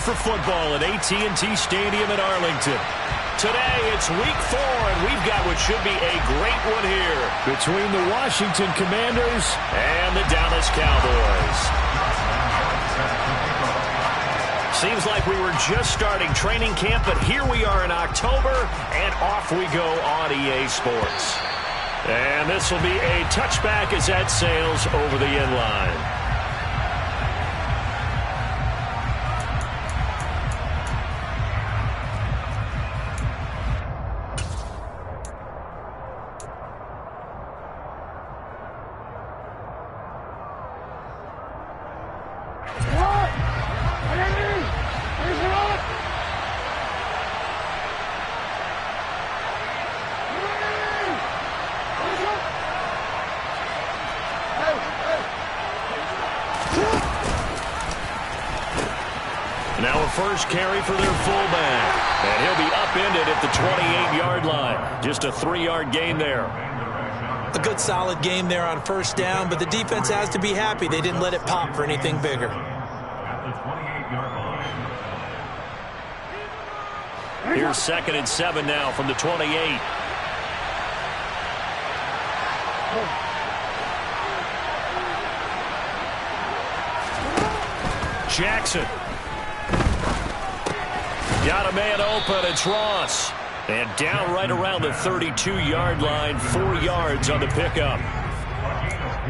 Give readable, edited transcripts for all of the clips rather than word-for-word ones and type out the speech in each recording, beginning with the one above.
for football at AT&T Stadium in Arlington. Today, it's week 4, and we've got what should be a great one here between the Washington Commanders and the Dallas Cowboys. Seems like we were just starting training camp, but here we are in October, and off we go on EA Sports. And this will be a touchback as that sails over the end line. Now a first carry for their fullback. And he'll be upended at the 28-yard line. Just a 3-yard gain there. A good solid game there on first down, but the defense has to be happy they didn't let it pop for anything bigger. Here's 2nd and 7 now from the 28. Jackson. Got a man open. It's Ross. And down right around the 32-yard line, 4 yards on the pickup.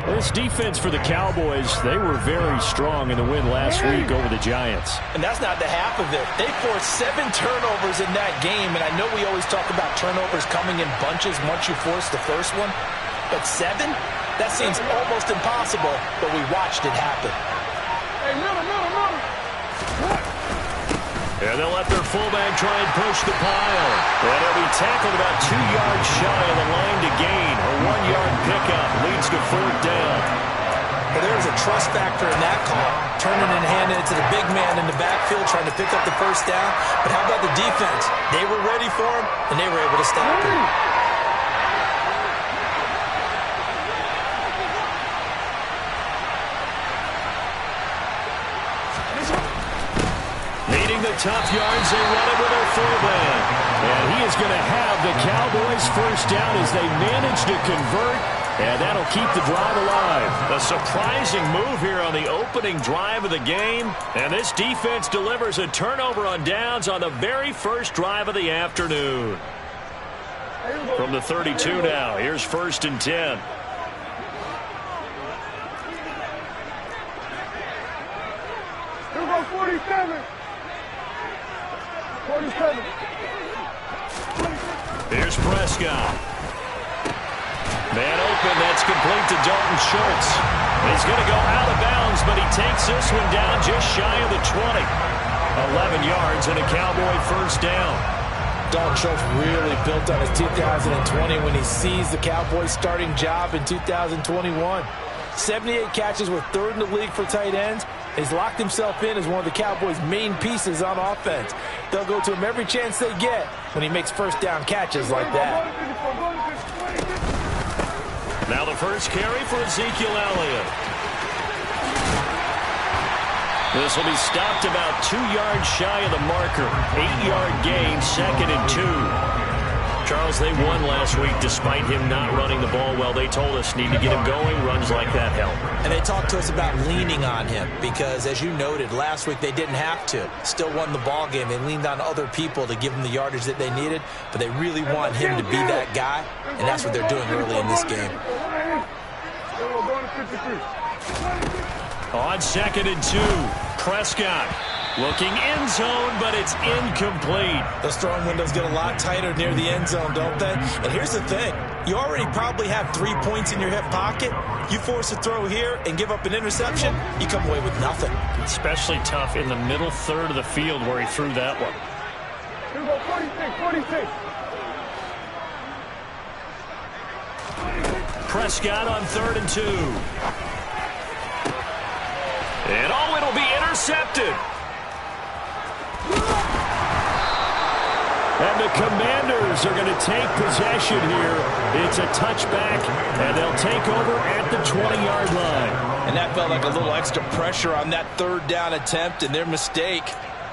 This defense for the Cowboys, they were very strong in the win last week over the Giants. And that's not the half of it. They forced 7 turnovers in that game, and I know we always talk about turnovers coming in bunches once you force the first one. But 7? That seems almost impossible, but we watched it happen. Hey, middle. And they'll let their fullback try and push the pile. And he'll be tackled about 2 yards shy of the line to gain. A 1-yard pickup leads to 4th down. Well, there's a trust factor in that call. Turning and handing it to the big man in the backfield trying to pick up the first down. But how about the defense? They were ready for him, and they were able to stop him. The tough yards, they run it with their fullback. And he is going to have the Cowboys first down as they manage to convert. And that'll keep the drive alive. A surprising move here on the opening drive of the game. And this defense delivers a turnover on downs on the very first drive of the afternoon. From the 32 now, here's 1st and 10. Here goes 47. 47. Here's Prescott. Man open, that's complete to Dalton Schultz. He's going to go out of bounds, but he takes this one down just shy of the 20. 11 yards and a Cowboy first down. Dalton Schultz really built on his 2020 when he seized the Cowboys' starting job in 2021. 78 catches were 3rd in the league for tight ends. He's locked himself in as one of the Cowboys' main pieces on offense. They'll go to him every chance they get when he makes first down catches like that. Now the first carry for Ezekiel Elliott. This will be stopped about 2 yards shy of the marker. 8-yard gain, 2nd and 2. Charles, they won last week despite him not running the ball well. They told us need to get him going. Runs like that help. And they talked to us about leaning on him because, as you noted, last week they didn't have to. Still won the ball game. They leaned on other people to give them the yardage that they needed, but they really want him to be that guy, and that's what they're doing early in this game. On 2nd and 2, Prescott. Looking end zone, but it's incomplete. Those throwing windows get a lot tighter near the end zone, don't they? And here's the thing. You already probably have 3 points in your hip pocket. You force a throw here and give up an interception, you come away with nothing. Especially tough in the middle third of the field where he threw that one. Here we go, 46. Prescott on 3rd and 2. And it'll be intercepted. And the Commanders are going to take possession here. It's a touchback, and they'll take over at the 20-yard line. And that felt like a little extra pressure on that 3rd down attempt, and their mistake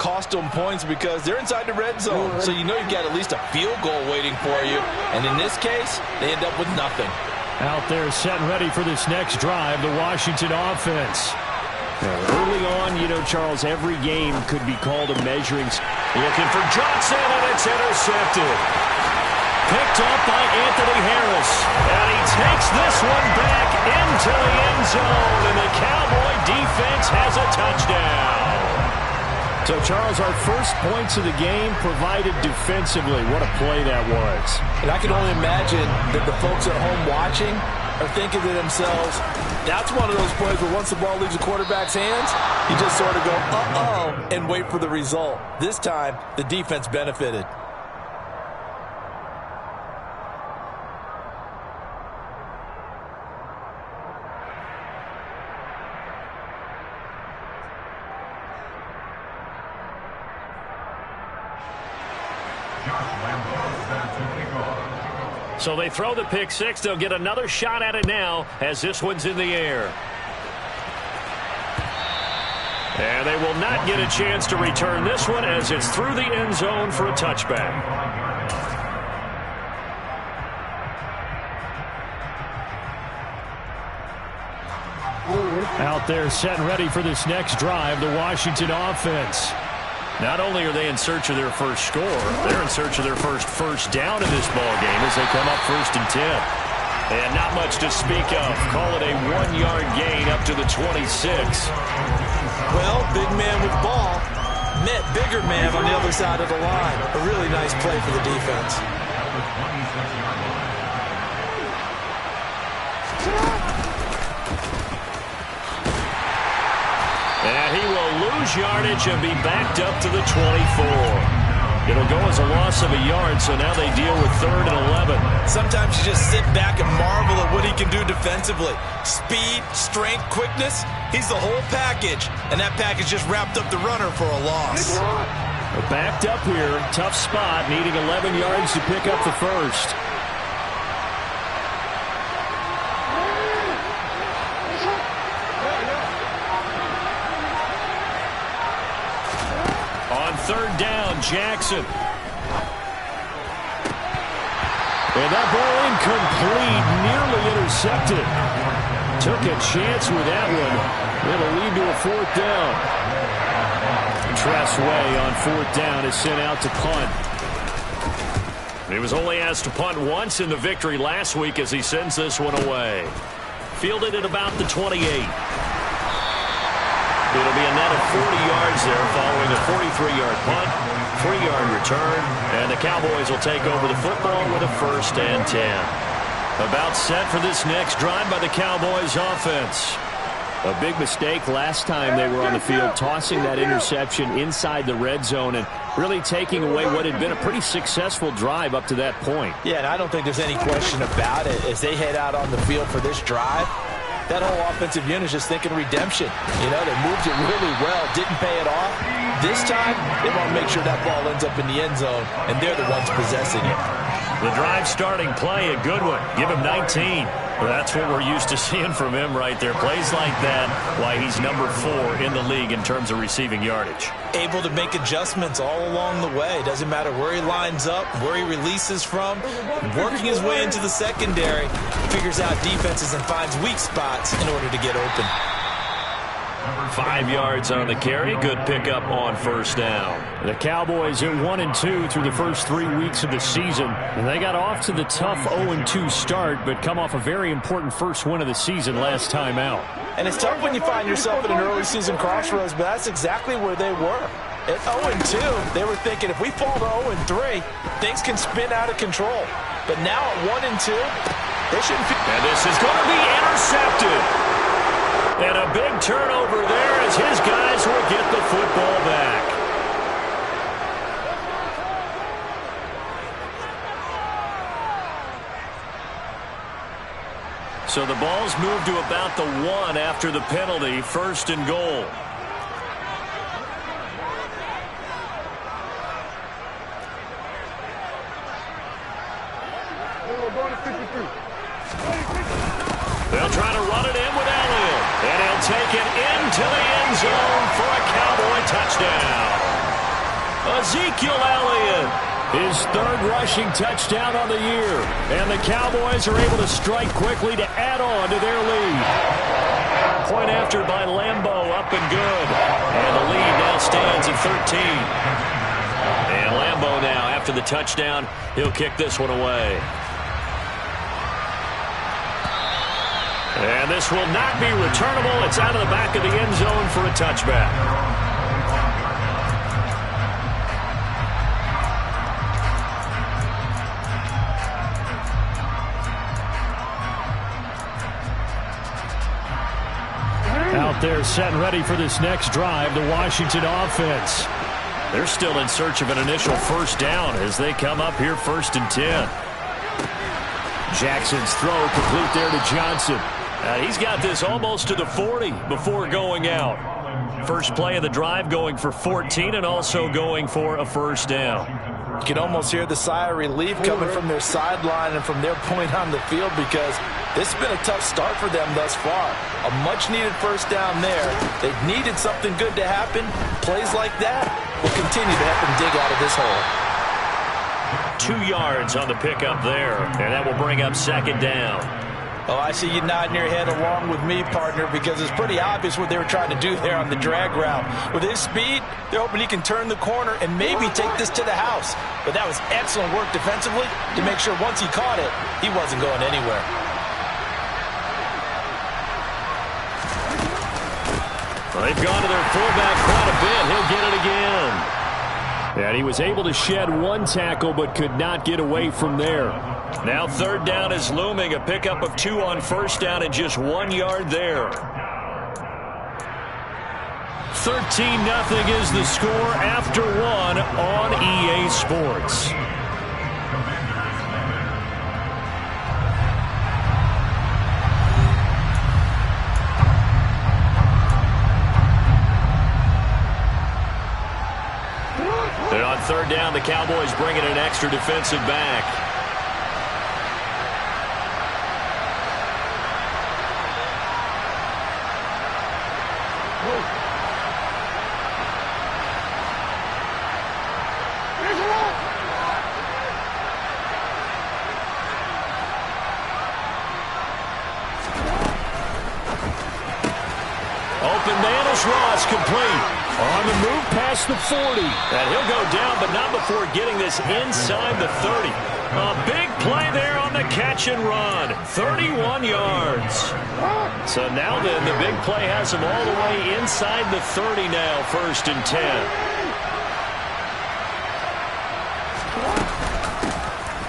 cost them points because they're inside the red zone. So you know you've got at least a field goal waiting for you. And in this case, they end up with nothing. Out there set and ready for this next drive, the Washington offense. Early on, you know, Charles, every game could be called a measuring. Looking for Johnson, and it's intercepted. Picked up by Anthony Harris. And he takes this one back into the end zone, and the Cowboy defense has a touchdown. So, Charles, our first points of the game provided defensively. What a play that was. And I can only imagine that the folks at home watching are thinking to themselves, that's one of those plays where once the ball leaves the quarterback's hands, you just sort of go, uh-oh, and wait for the result. This time, the defense benefited. So they throw the pick six. They'll get another shot at it now as this one's in the air. And they will not get a chance to return this one as it's through the end zone for a touchback. Out there set and ready for this next drive, the Washington offense. Not only are they in search of their first score, they're in search of their first down in this ball game as they come up 1st and 10. And not much to speak of. Call it a 1-yard gain up to the 26. Well, big man with ball met bigger man on the other side of the line. A really nice play for the defense. And he will lose yardage and be backed up to the 24. It'll go as a loss of a yard, so now they deal with 3rd and 11. Sometimes you just sit back and marvel at what he can do defensively. Speed, strength, quickness, he's the whole package. And that package just wrapped up the runner for a loss. They're backed up here, tough spot, needing 11 yards to pick up the first. On 3rd down, Jackson. And that ball incomplete, nearly intercepted. Took a chance with that one. It'll lead to a 4th down. Tressway on 4th down is sent out to punt. He was only asked to punt once in the victory last week as he sends this one away. Fielded at about the 28. It'll be a net of 40 yards there following a 43-yard punt, 3-yard return, and the Cowboys will take over the football with a 1st and 10. About set for this next drive by the Cowboys offense. A big mistake last time they were on the field, tossing that interception inside the red zone and really taking away what had been a pretty successful drive up to that point. Yeah, and I don't think there's any question about it. As they head out on the field for this drive, that whole offensive unit is just thinking redemption. You know, they moved it really well, didn't pay it off. This time, they want to make sure that ball ends up in the end zone, and they're the ones possessing it. The drive starting play, a good one. Give him 19. Well, that's what we're used to seeing from him right there. Plays like that, why he's number 4 in the league in terms of receiving yardage. Able to make adjustments all along the way. Doesn't matter where he lines up, where he releases from. Working his way into the secondary, figures out defenses and finds weak spots in order to get open. 5 yards on the carry. Good pickup on 1st down. The Cowboys at 1-2 through the first 3 weeks of the season. And they got off to the tough 0-2 start, but come off a very important first win of the season last time out. And it's tough when you find yourself at an early season crossroads, but that's exactly where they were. At 0-2, they were thinking if we fall to 0-3, things can spin out of control. But now at 1-2, they shouldn't feel. And this is going to be intercepted. And a big turnover there as his guys will get the football back. So the ball's moved to about the 1 after the penalty, 1st and goal. They'll try to run it in with Elliott. And he'll take it into the end zone for a Cowboy touchdown. Ezekiel Elliott. His third rushing touchdown on the year. And the Cowboys are able to strike quickly to add on to their lead. Point after by Lambeau, up and good. And the lead now stands at 13. And Lambeau now, after the touchdown, he'll kick this one away. And this will not be returnable. It's out of the back of the end zone for a touchback. Out there set and ready for this next drive, the Washington offense. They're still in search of an initial first down as they come up here 1st and 10. Jackson's throw complete there to Johnson. He's got this almost to the 40 before going out. First play of the drive going for 14 and also going for a first down. You can almost hear the sigh of relief coming from their sideline and from their point on the field because this has been a tough start for them thus far. A much-needed first down there. They needed something good to happen. Plays like that will continue to help them dig out of this hole. 2 yards on the pickup there, and that will bring up 2nd down. Oh, I see you nodding your head along with me, partner, because it's pretty obvious what they were trying to do there on the drag route. With his speed, they're hoping he can turn the corner and maybe take this to the house. But that was excellent work defensively to make sure once he caught it, he wasn't going anywhere. Well, they've gone to their fullback quite a bit. He'll get it again. And he was able to shed 1 tackle but could not get away from there. Now 3rd down is looming. A pickup of 2 on first down and just 1 yard there. 13-0 is the score after 1 on EA Sports. And on 3rd down, the Cowboys bring in an extra defensive back. Open man is Ross, complete. On the move past the 40. And he'll go down, but not before getting this inside the 30. A big play there on the catch and run. 31 yards. So now then, the big play has him all the way inside the 30 now, 1st and 10.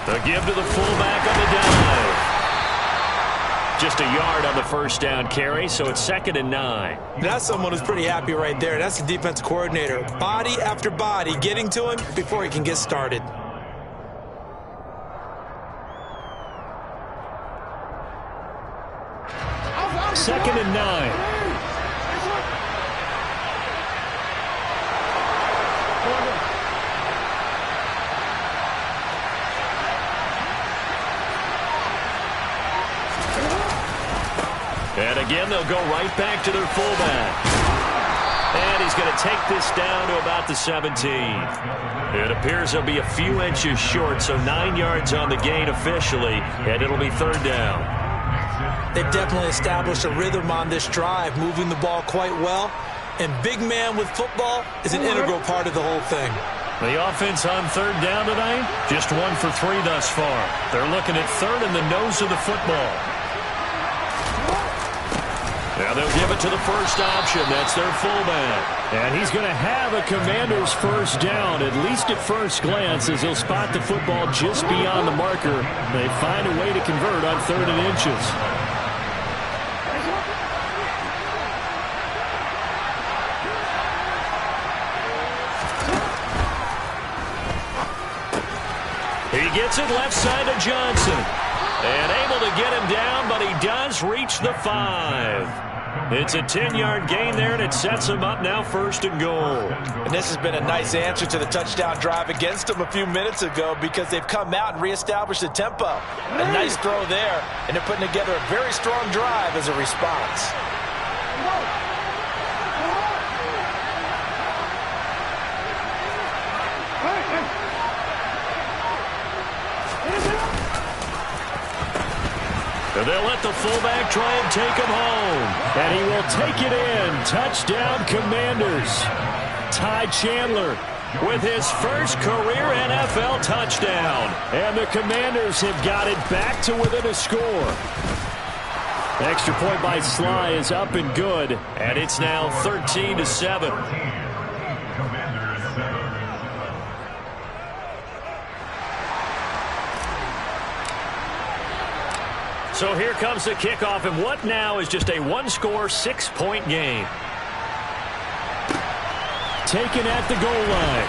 The give to the fullback on the dive. Just a yard on the first down carry, so it's 2nd and 9. That's someone who's pretty happy right there. That's the defense coordinator. Body after body getting to him before he can get started. Second and 9. And again, they'll go right back to their fullback. And he's going to take this down to about the 17. It appears he'll be a few inches short, so 9 yards on the gain officially, and it'll be 3rd down. They've definitely established a rhythm on this drive, moving the ball quite well. And big man with football is an integral part of the whole thing. The offense on 3rd down tonight, just 1 for 3 thus far. They're looking at 3rd in the nose of the football. Now they'll give it to the first option. That's their fullback. And he's going to have a Commander's first down, at least at first glance, as he'll spot the football just beyond the marker. They find a way to convert on 3rd and inches. He gets it left side to Johnson. And able to get him down, but he does reach the 5. It's a 10-yard gain there, and it sets him up now 1st and goal. And this has been a nice answer to the touchdown drive against them a few minutes ago because they've come out and reestablished the tempo. A nice throw there, and they're putting together a very strong drive as a response. And they'll let the fullback try and take him home. And he will take it in. Touchdown, Commanders. Ty Chandler with his first career NFL touchdown. And the Commanders have got it back to within a score. Extra point by Sly is up and good. And it's now 13-7. So here comes the kickoff, and what now is just a one-score, 6-point game. Taken at the goal line.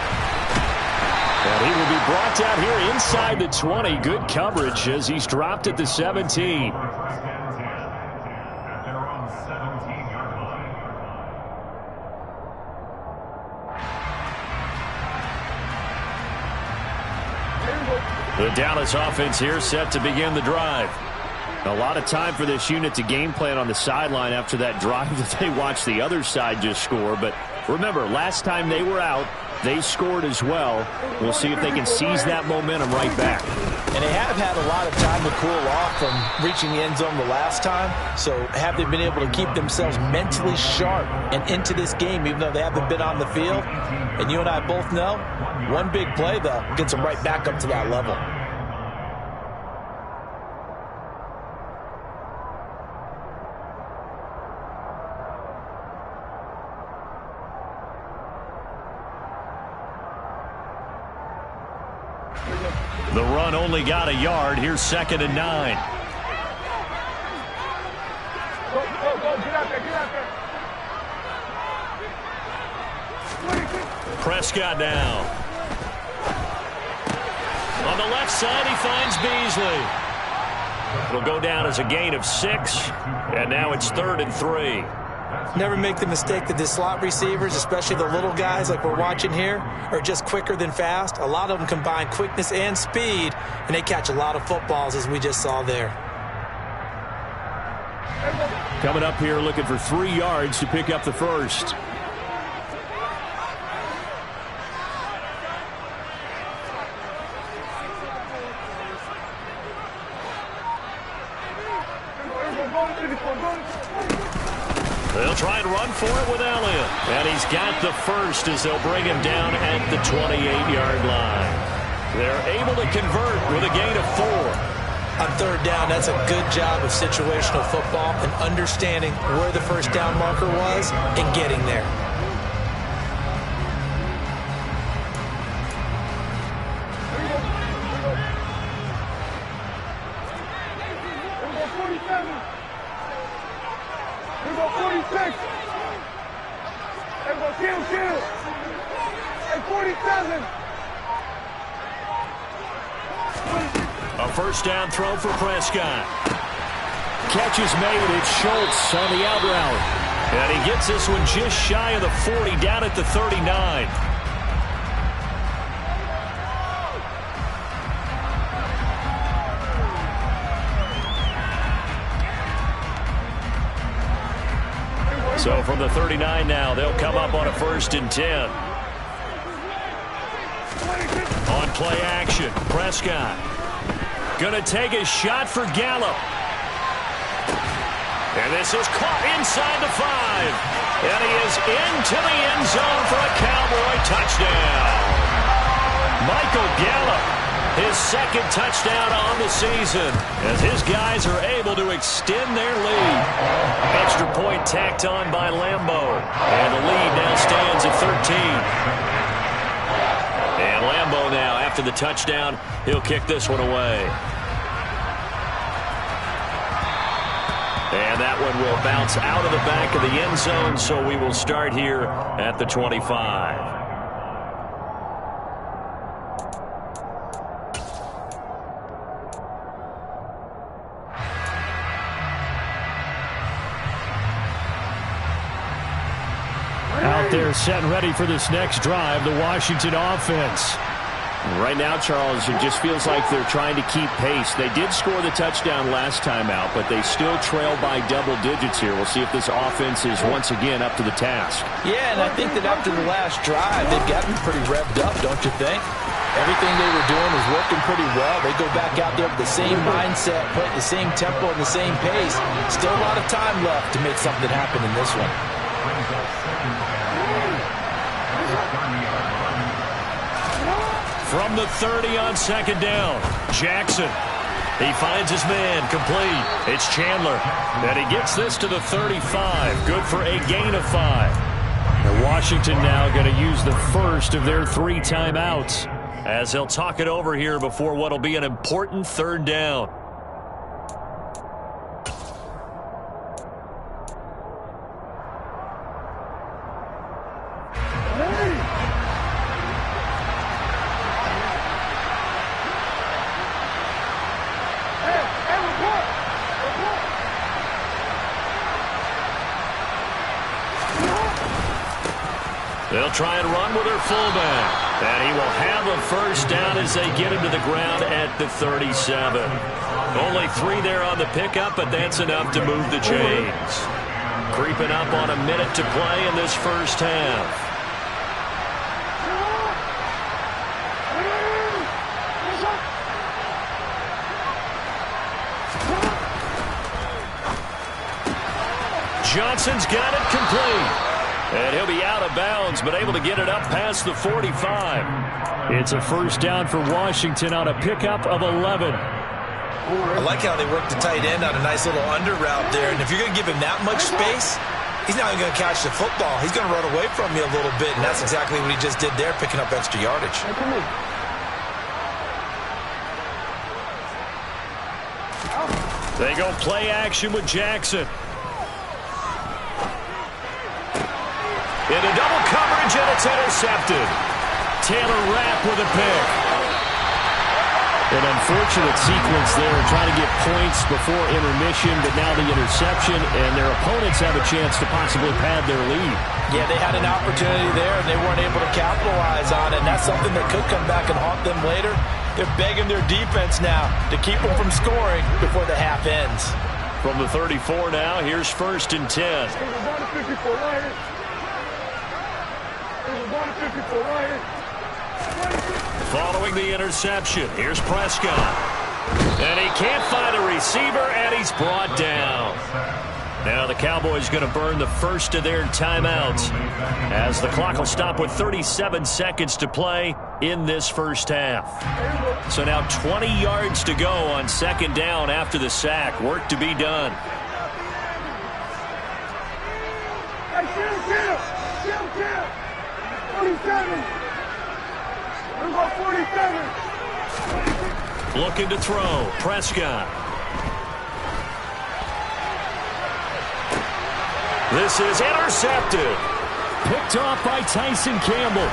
And he will be brought down here inside the 20. Good coverage as he's dropped at the 17. The Dallas offense here set to begin the drive. A lot of time for this unit to game plan on the sideline after that drive that they watched the other side just score. But remember, last time they were out, they scored as well. We'll see if they can seize that momentum right back. And they have had a lot of time to cool off from reaching the end zone the last time. So have they been able to keep themselves mentally sharp and into this game, even though they haven't been on the field? And you and I both know, one big play, though, gets them right back up to that level. The run only got a yard. Here's 2nd and 9. Go, get out there, Prescott now. On the left side, he finds Beasley. It'll go down as a gain of 6, and now it's 3rd and 3. Never make the mistake that the slot receivers, especially the little guys like we're watching here, are just quicker than fast. A lot of them combine quickness and speed, and they catch a lot of footballs, as we just saw there. Coming up here looking for 3 yards to pick up the first. They'll try and run for it with Elliott. And he's got the first as they'll bring him down at the 28-yard line. They're able to convert with a gain of 4. On 3rd down, that's a good job of situational football and understanding where the first down marker was and getting there. A first down throw for Prescott. Catch is made. It's Schultz on the out route. And he gets this one just shy of the 40, down at the 39. So from the 39 now, they'll come up on a 1st and 10. On play action, Prescott. Gonna take a shot for Gallup. And this is caught inside the 5. And he is into the end zone for a Cowboy touchdown. Michael Gallup, his 2nd touchdown on the season, as his guys are able to extend their lead. Extra point tacked on by Lambeau. And the lead now stands at 13. And Lambeau now, after the touchdown, he'll kick this one away. And that one will bounce out of the back of the end zone, so we will start here at the 25. Out there set and ready for this next drive, the Washington offense. Right now, Charles, it just feels like they're trying to keep pace. They did score the touchdown last time out, but they still trail by double digits here. We'll see if this offense is once again up to the task. Yeah, and I think that after the last drive, they've gotten pretty revved up, don't you think? Everything they were doing was working pretty well. They go back out there with the same mindset, put the same tempo and the same pace. Still a lot of time left to make something happen in this one. From the 30 on second down, Jackson. He finds his man, complete. It's Chandler. And he gets this to the 35. Good for a gain of 5. And Washington now going to use the first of their 3 timeouts as they'll talk it over here before what will be an important third down. They'll try and run with their fullback. And he will have a first down as they get him to the ground at the 37. Only 3 there on the pickup, but that's enough to move the chains. Creeping up on a minute to play in this first half. Johnson's got it complete. And he'll be out of bounds, but able to get it up past the 45. It's a first down for Washington on a pickup of 11. I like how they work the tight end on a nice little under route there. And if you're going to give him that much space, he's not even going to catch the football. He's going to run away from you a little bit, and that's exactly what he just did there, picking up extra yardage. They go play action with Jackson. Into double coverage, and it's intercepted. Taylor Rapp with a pick. An unfortunate sequence there, trying to get points before intermission, but now the interception, and their opponents have a chance to possibly pad their lead. Yeah, they had an opportunity there, and they weren't able to capitalize on it, and that's something that could come back and haunt them later. They're begging their defense now to keep them from scoring before the half ends. From the 34 now, here's 1st and 10. Following the interception, here's Prescott. And he can't find a receiver, and he's brought down. Now the Cowboys going to burn the first of their timeouts as the clock will stop with 37 seconds to play in this first half. So now 20 yards to go on second down after the sack. Work to be done. Looking to throw. Prescott. This is intercepted. Picked off by Tyson Campbell.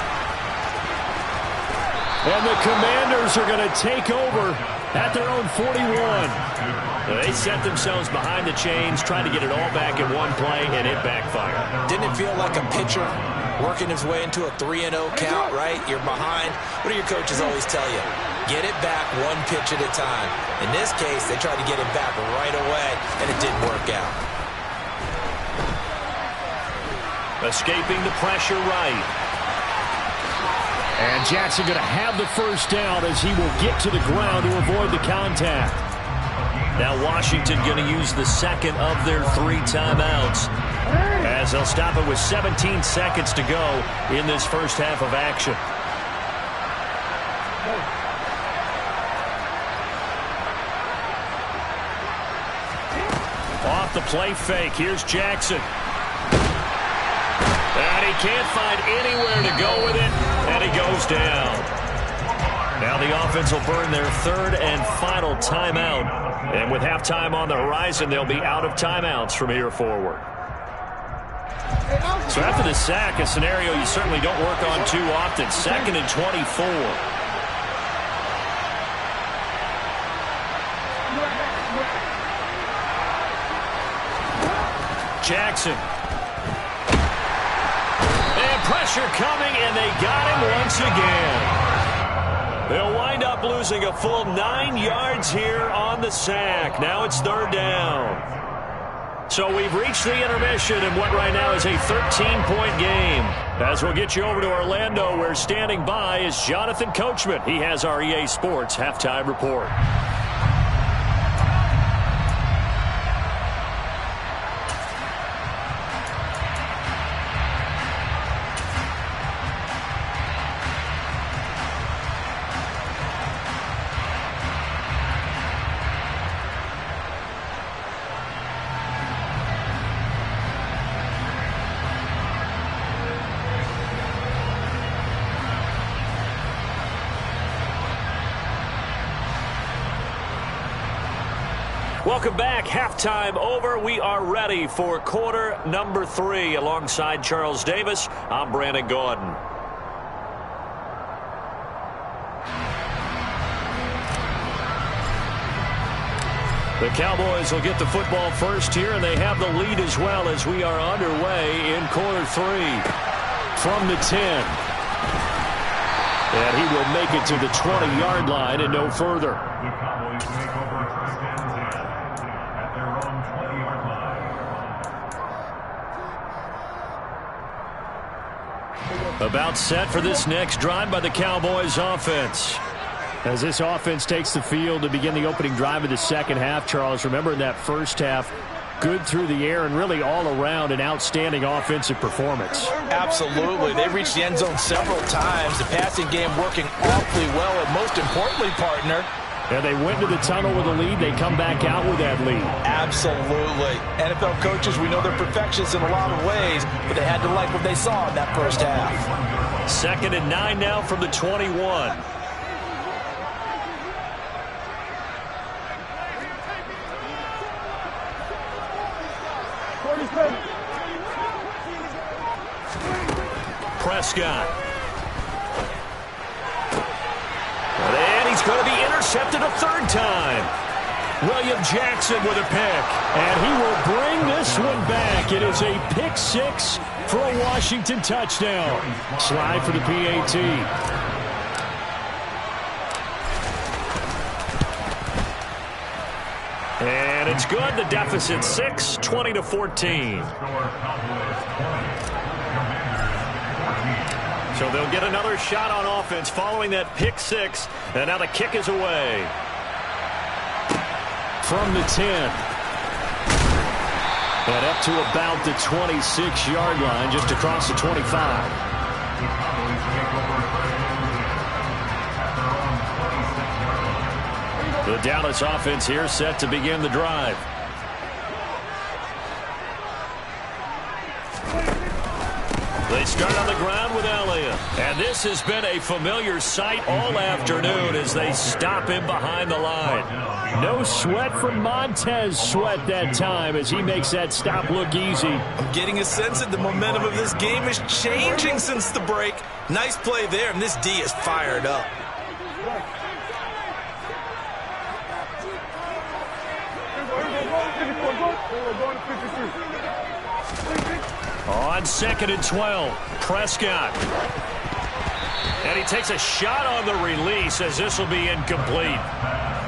And the Commanders are going to take over at their own 41. They set themselves behind the chains, trying to get it all back in one play, and it backfired. Didn't it feel like a pitcher working his way into a 3-0 count, right? You're behind. What do your coaches always tell you? Get it back one pitch at a time. In this case, they tried to get it back right away, and it didn't work out. Escaping the pressure right. And Jackson going to have the first down as he will get to the ground to avoid the contact. Now Washington going to use the second of their 3 timeouts as they'll stop it with 17 seconds to go in this first half of action. Off the play fake. Here's Jackson. And he can't find anywhere to go with it, and he goes down. Now the offense will burn their 3rd and final timeout. And with halftime on the horizon, they'll be out of timeouts from here forward. So after the sack, a scenario you certainly don't work on too often. 2nd and 24. Jackson. And pressure coming, and they got him once again. They'll wind up losing a full 9 yards here on the sack. Now it's 3rd down. So we've reached the intermission in what right now is a 13-point game. As we'll get you over to Orlando, where standing by is Jonathan Coachman. He has our EA Sports halftime report. Welcome back. Halftime over. We are ready for quarter number 3. Alongside Charles Davis, I'm Brandon Gaudin. The Cowboys will get the football first here, and they have the lead as well as we are underway in quarter 3. From the 10. And he will make it to the 20-yard line and no further. About set for this next drive by the Cowboys offense. As this offense takes the field to begin the opening drive of the second half, Charles, remember in that first half, good through the air and really all around an outstanding offensive performance. Absolutely. They reached the end zone several times. The passing game working awfully well, and most importantly, partner, and they went to the tunnel with a lead. They come back out with that lead. Absolutely. NFL coaches, we know they're perfectionists in a lot of ways, but they had to like what they saw in that first half. 2nd and 9 now from the 21. Prescott. And he's going to be intercepted a third time. William Jackson with a pick. And he will bring this one back. It is a pick 6 for a Washington touchdown. Slide for the PAT. And it's good. The deficit 6, 20-14. So they'll get another shot on offense following that pick 6. And now the kick is away. From the 10. And up to about the 26-yard line, just across the 25. The Dallas offense here set to begin the drive. They start on the ground with Elliott. And this has been a familiar sight all afternoon as they stop him behind the line. No sweat from Montez Sweat that time as he makes that stop look easy. I'm getting a sense that the momentum of this game is changing since the break. Nice play there, and this D is fired up. On 2nd and 12, Prescott. And he takes a shot on the release as this will be incomplete.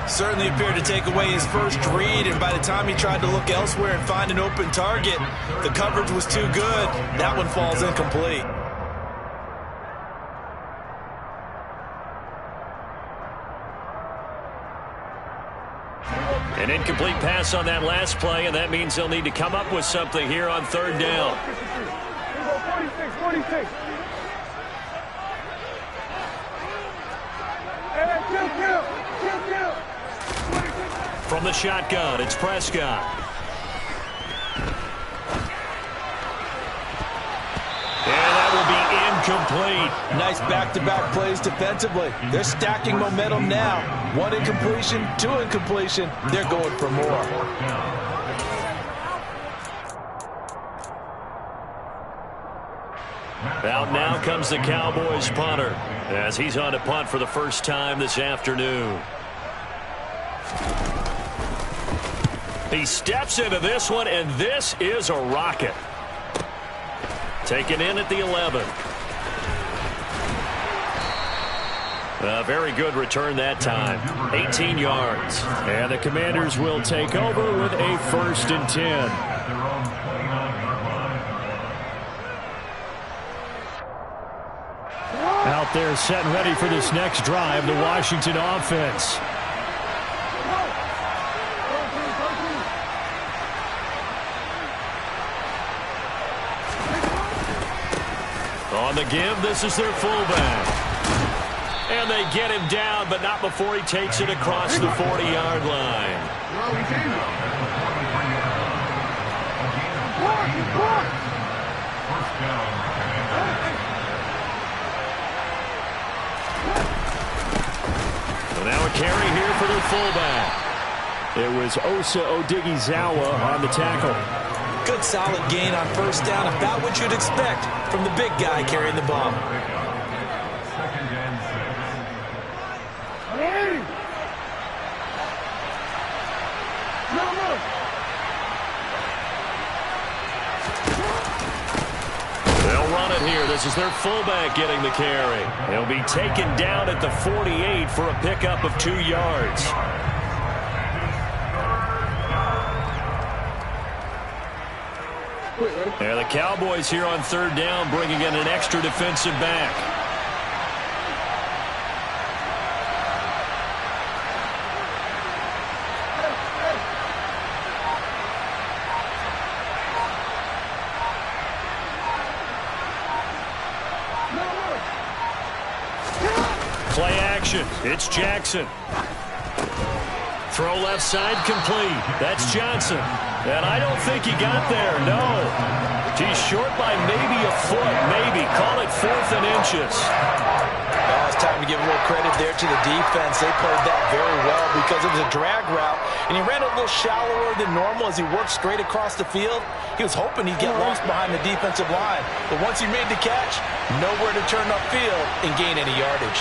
Certainly appeared to take away his first read, and by the time he tried to look elsewhere and find an open target, the coverage was too good. That one falls incomplete. An incomplete pass on that last play, and that means they'll need to come up with something here on 3rd down. 46. From the shotgun, it's Prescott. And that will be incomplete. Nice back-to-back plays defensively. They're stacking momentum now. 1 incompletion, 2 incompletion. They're going for more. Out now comes the Cowboys punter as he's on to punt for the first time this afternoon. He steps into this one, and this is a rocket. Taken in at the 11. A very good return that time. 18 yards. And the Commanders will take over with a 1st and 10. their own 29-yard line. Out there set and ready for this next drive, the Washington offense. On the give, this is their fullback. And they get him down, but not before he takes it across the 40-yard line. So now a carry here for their fullback. It was Osa Odighizuwa on the tackle. Good solid gain on first down, about what you'd expect from the big guy carrying the ball. They'll run it here. This is their fullback getting the carry. He'll be taken down at the 48 for a pickup of 2 yards. And the Cowboys here on third down, bringing in an extra defensive back. Play action. It's Jackson. Throw left side complete. That's Johnson. And I don't think he got there, no. He's short by maybe a foot, maybe. Call it 4th and inches. Well, it's time to give a little credit there to the defense. They played that very well because it was a drag route, and he ran a little shallower than normal as he worked straight across the field. He was hoping he'd get lost behind the defensive line. But once he made the catch, nowhere to turn upfield and gain any yardage.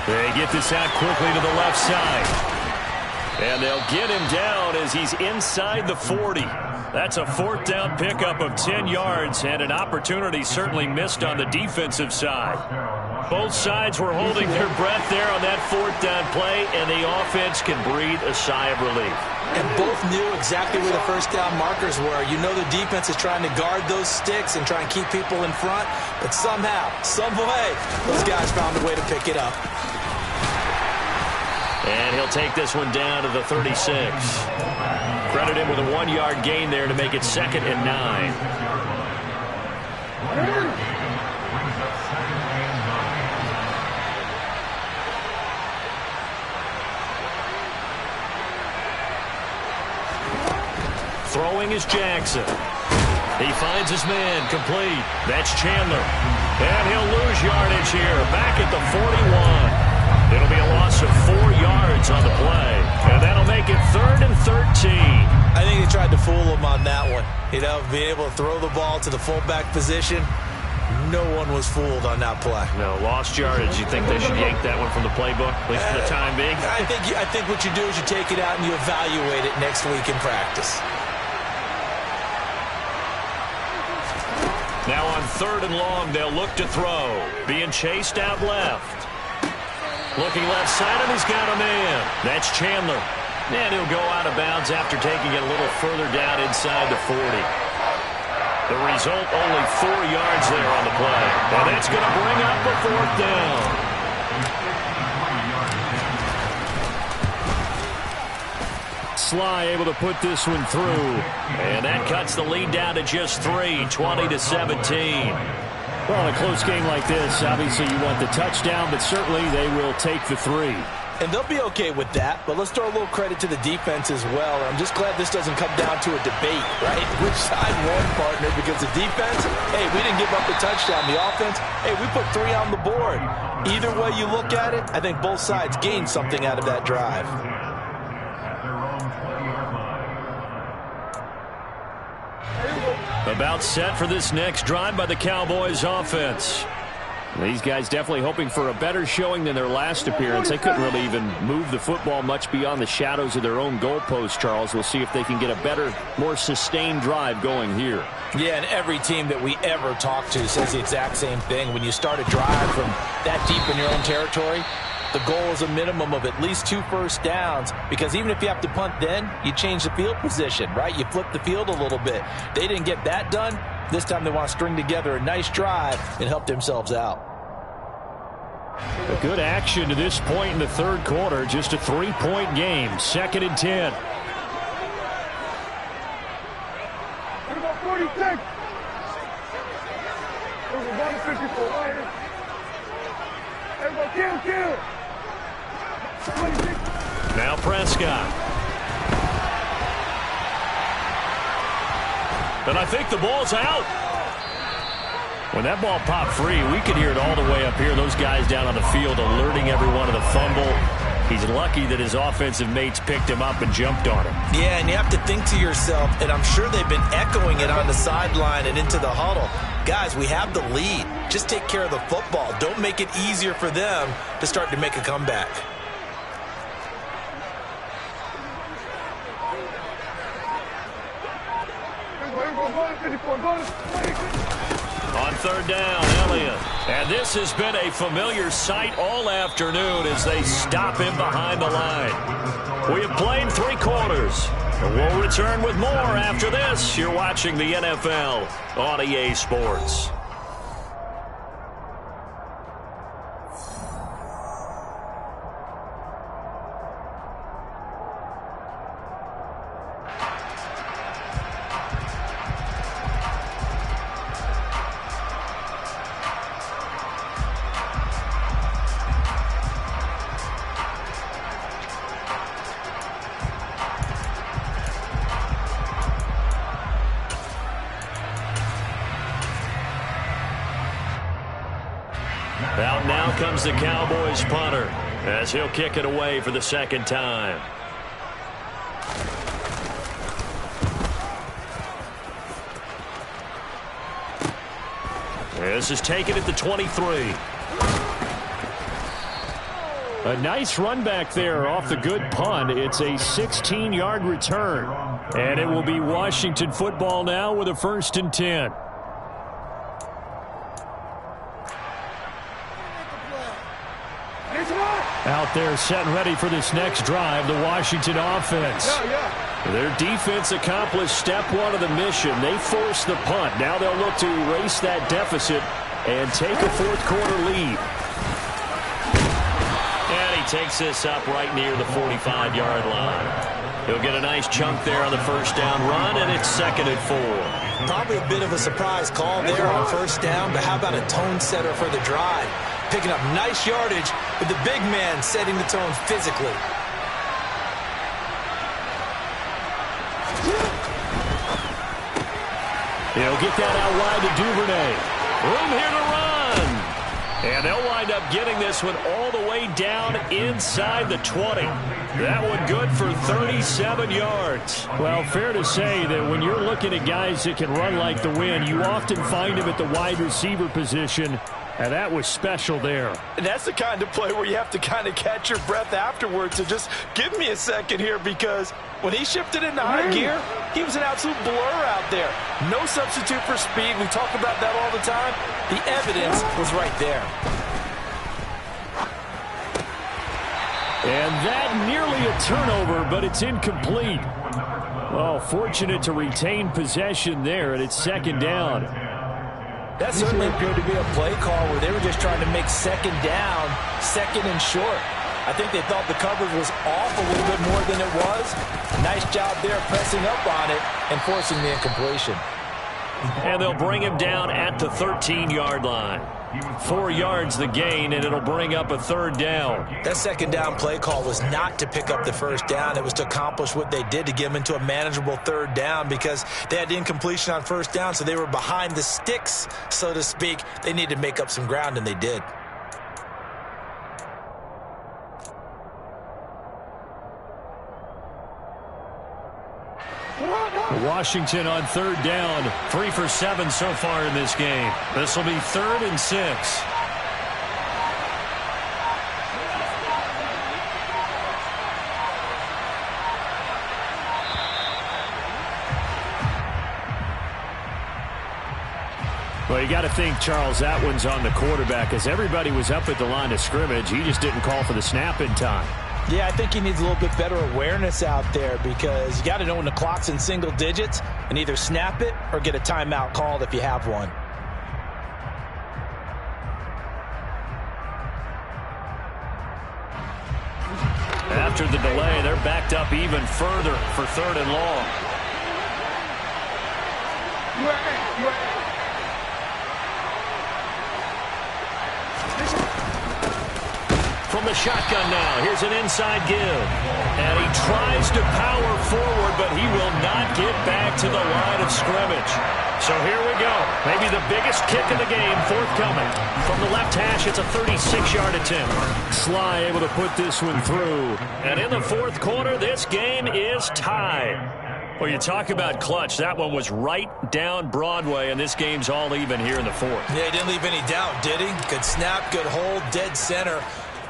They get this out quickly to the left side. And they'll get him down as he's inside the 40. That's a 4th down pickup of 10 yards and an opportunity certainly missed on the defensive side. Both sides were holding their breath there on that 4th down play, and the offense can breathe a sigh of relief. And both knew exactly where the first down markers were. You know the defense is trying to guard those sticks and try and keep people in front, but somehow, some way, those guys found a way to pick it up. And he'll take this one down to the 36. Credit him with a 1-yard gain there to make it 2nd and 9. Throwing is Jackson. He finds his man complete. That's Chandler. And he'll lose yardage here. Back at the 41. It'll be a loss of 4 yards on the play. And that'll make it 3rd and 13. I think they tried to fool him on that one. You know, being able to throw the ball to the fullback position. No one was fooled on that play. No, lost yardage. You think they should yank that one from the playbook, at least for the time being? I think what you do is you take it out and you evaluate it next week in practice. Now on 3rd and long, they'll look to throw. Being chased out left. Looking left side, and he's got a man. That's Chandler. And he'll go out of bounds after taking it a little further down inside the 40. The result, only 4 yards there on the play. And that's going to bring up the 4th down. Sly able to put this one through. And that cuts the lead down to just 3, 20-17. Well, in a close game like this, obviously you want the touchdown, but certainly they will take the 3. And they'll be okay with that, but let's throw a little credit to the defense as well. I'm just glad this doesn't come down to a debate, right? Which side won, partner? Because the defense, hey, we didn't give up the touchdown. The offense, hey, we put 3 on the board. Either way you look at it, I think both sides gained something out of that drive. About set for this next drive by the Cowboys offense. These guys definitely hoping for a better showing than their last appearance. They couldn't really even move the football much beyond the shadows of their own goalpost, Charles. We'll see if they can get a better, more sustained drive going here. Yeah, and every team that we ever talk to says the exact same thing. When you start a drive from that deep in your own territory, the goal is a minimum of at least 2 first downs, because even if you have to punt then, you change the field position, right? You flip the field a little bit. They didn't get that done. This time they want to string together a nice drive and help themselves out. A good action to this point in the third quarter. Just a 3-point game. 2nd and 10. What about 46? Over 154 Warriors. Everybody kill. 26. Now Prescott. And I think the ball's out. When that ball popped free, we could hear it all the way up here. Those guys down on the field alerting everyone of the fumble. He's lucky that his offensive mates picked him up and jumped on him. Yeah, and you have to think to yourself, and I'm sure they've been echoing it on the sideline and into the huddle. Guys, we have the lead. Just take care of the football. Don't make it easier for them to start to make a comeback. On 3rd down, Elliott. And this has been a familiar sight all afternoon as they stop him behind the line. We have played 3 quarters. And we'll return with more after this. You're watching the NFL on EA Sports. Out now comes the Cowboys punter as he'll kick it away for the 2nd time. This is taken at the 23. A nice run back there off the good punt. It's a 16-yard return. And it will be Washington football now with a 1st and 10. Out there set and ready for this next drive, the Washington offense. Their defense accomplished step 1 of the mission. They forced the punt. Now they'll look to erase that deficit and take a 4th quarter lead. And he takes this up right near the 45-yard line. He'll get a nice chunk there on the 1st down run, and it's 2nd and 4. Probably a bit of a surprise call there on 1st down, but how about a tone setter for the drive? Picking up nice yardage with the big man setting the tone physically. He'll get that out wide to Duvernay. Room here to run. And they'll wind up getting this one all the way down inside the 20. That one good for 37 yards. Well, fair to say that when you're looking at guys that can run like the wind, you often find them at the wide receiver position. And that was special there. And that's the kind of play where you have to kind of catch your breath afterwards. So just give me a second here, because when he shifted into high gear, he was an absolute blur out there. No substitute for speed. We talk about that all the time. The evidence was right there. And that nearly a turnover, but it's incomplete. Well, fortunate to retain possession there, and it's 2nd down. That certainly appeared to be a play call where they were just trying to make 2nd down, 2nd and short. I think they thought the coverage was off a little bit more than it was. Nice job there pressing up on it and forcing the incompletion. And they'll bring him down at the 13-yard line. 4 yards the gain, and it'll bring up a 3rd down. That 2nd down play call was not to pick up the 1st down. It was to accomplish what they did, to get them into a manageable 3rd down, because they had incompletion on 1st down, so they were behind the sticks, so to speak. They needed to make up some ground, and they did. Washington on 3rd down, 3 for 7 so far in this game. This will be 3rd and 6. Well, you got to think, Charles, that one's on the quarterback, as everybody was up at the line of scrimmage. He just didn't call for the snap in time. Yeah, I think he needs a little bit better awareness out there, because you got to know when the clock's in single digits and either snap it or get a timeout called if you have one. After the delay, they're backed up even further for 3rd and long. From the shotgun now, here's an inside give. And he tries to power forward, but he will not get back to the line of scrimmage. So here we go. Maybe the biggest kick of the game forthcoming. From the left hash, it's a 36-yard attempt. Sly able to put this one through. And in the 4th quarter, this game is tied. Well, you talk about clutch. That one was right down Broadway, and this game's all even here in the 4th. Yeah, he didn't leave any doubt, did he? Good snap, good hold, dead center.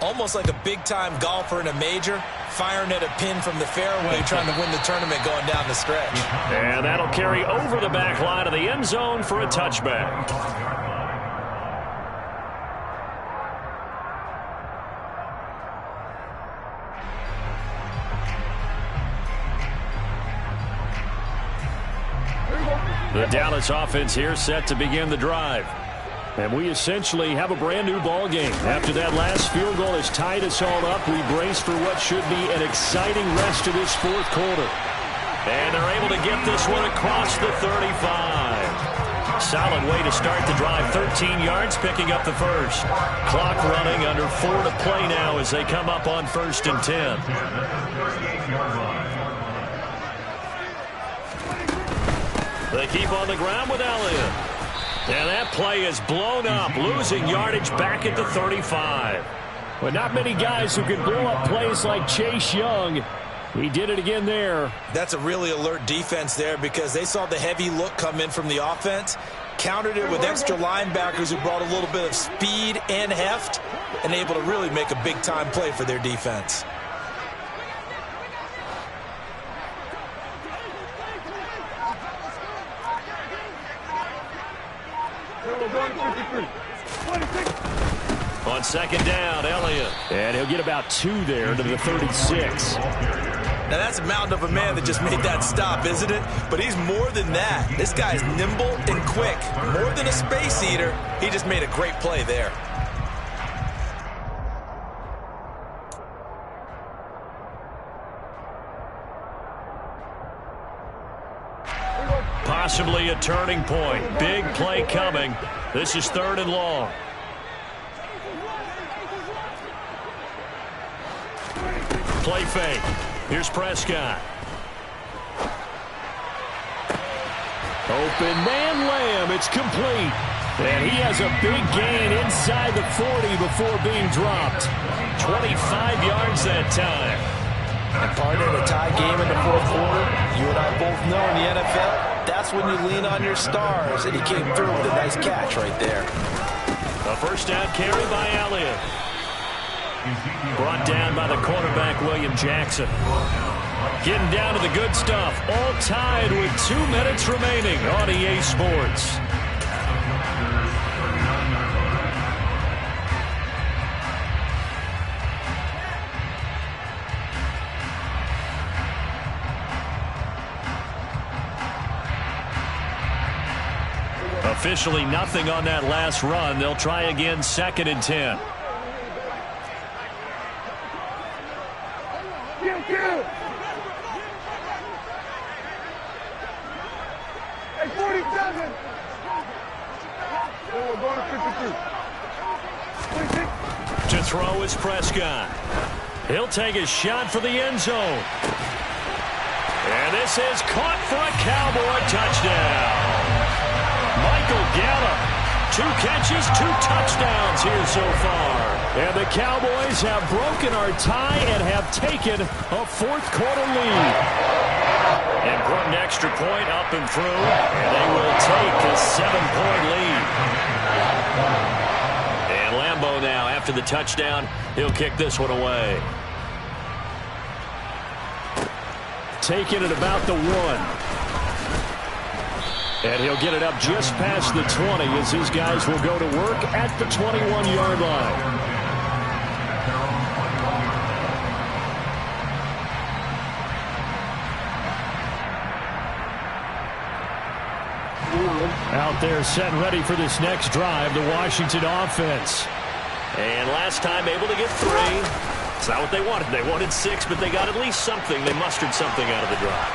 Almost like a big-time golfer in a major, firing at a pin from the fairway, trying to win the tournament going down the stretch. And that'll carry over the back line of the end zone for a touchback. The Dallas offense here set to begin the drive. And we essentially have a brand-new ball game. After that last field goal has tied us all up, we brace for what should be an exciting rest of this 4th quarter. And they're able to get this one across the 35. Solid way to start the drive. 13 yards, picking up the first. Clock running, under 4 to play now as they come up on 1st and 10. They keep on the ground with Elliott. And that play is blown up, losing yardage back at the 35. But not many guys who can blow up plays like Chase Young. He did it again there. That's a really alert defense there, because they saw the heavy look come in from the offense, countered it with extra linebackers who brought a little bit of speed and heft, and able to really make a big-time play for their defense. On 2nd down, Elliott. And he'll get about 2 there to the 36. Now, that's a mountain of a man that just made that stop, isn't it? But he's more than that. This guy's nimble and quick. More than a space eater, he just made a great play there. Possibly a turning point. Big play coming. This is 3rd and long. Play fake. Here's Prescott. Open man Lamb. It's complete. And he has a big gain inside the 40 before being dropped. 25 yards that time. And partner, in a tie game in the 4th quarter, you and I both know in the NFL, that's when you lean on your stars, and he came through with a nice catch right there. A 1st down carry by Elliott. Brought down by the cornerback, William Jackson. Getting down to the good stuff. All tied with 2 minutes remaining on EA Sports. Officially nothing on that last run. They'll try again, 2nd and 10. Hey, 47. We're going to 53. To throw is Prescott. He'll take a shot for the end zone. And this is caught for a Cowboy touchdown. Michael Gallup, 2 catches, 2 touchdowns here so far. And the Cowboys have broken our tie and have taken a 4th quarter lead. Important extra point up and through, and they will take a 7-point lead. And Lambeau now, after the touchdown, he'll kick this one away. Taken at about the 1. And he'll get it up just past the 20 as his guys will go to work at the 21-yard line. Out there set and ready for this next drive, the Washington offense. And last time able to get 3. It's not what they wanted. They wanted 6, but they got at least something. They mustered something out of the drive.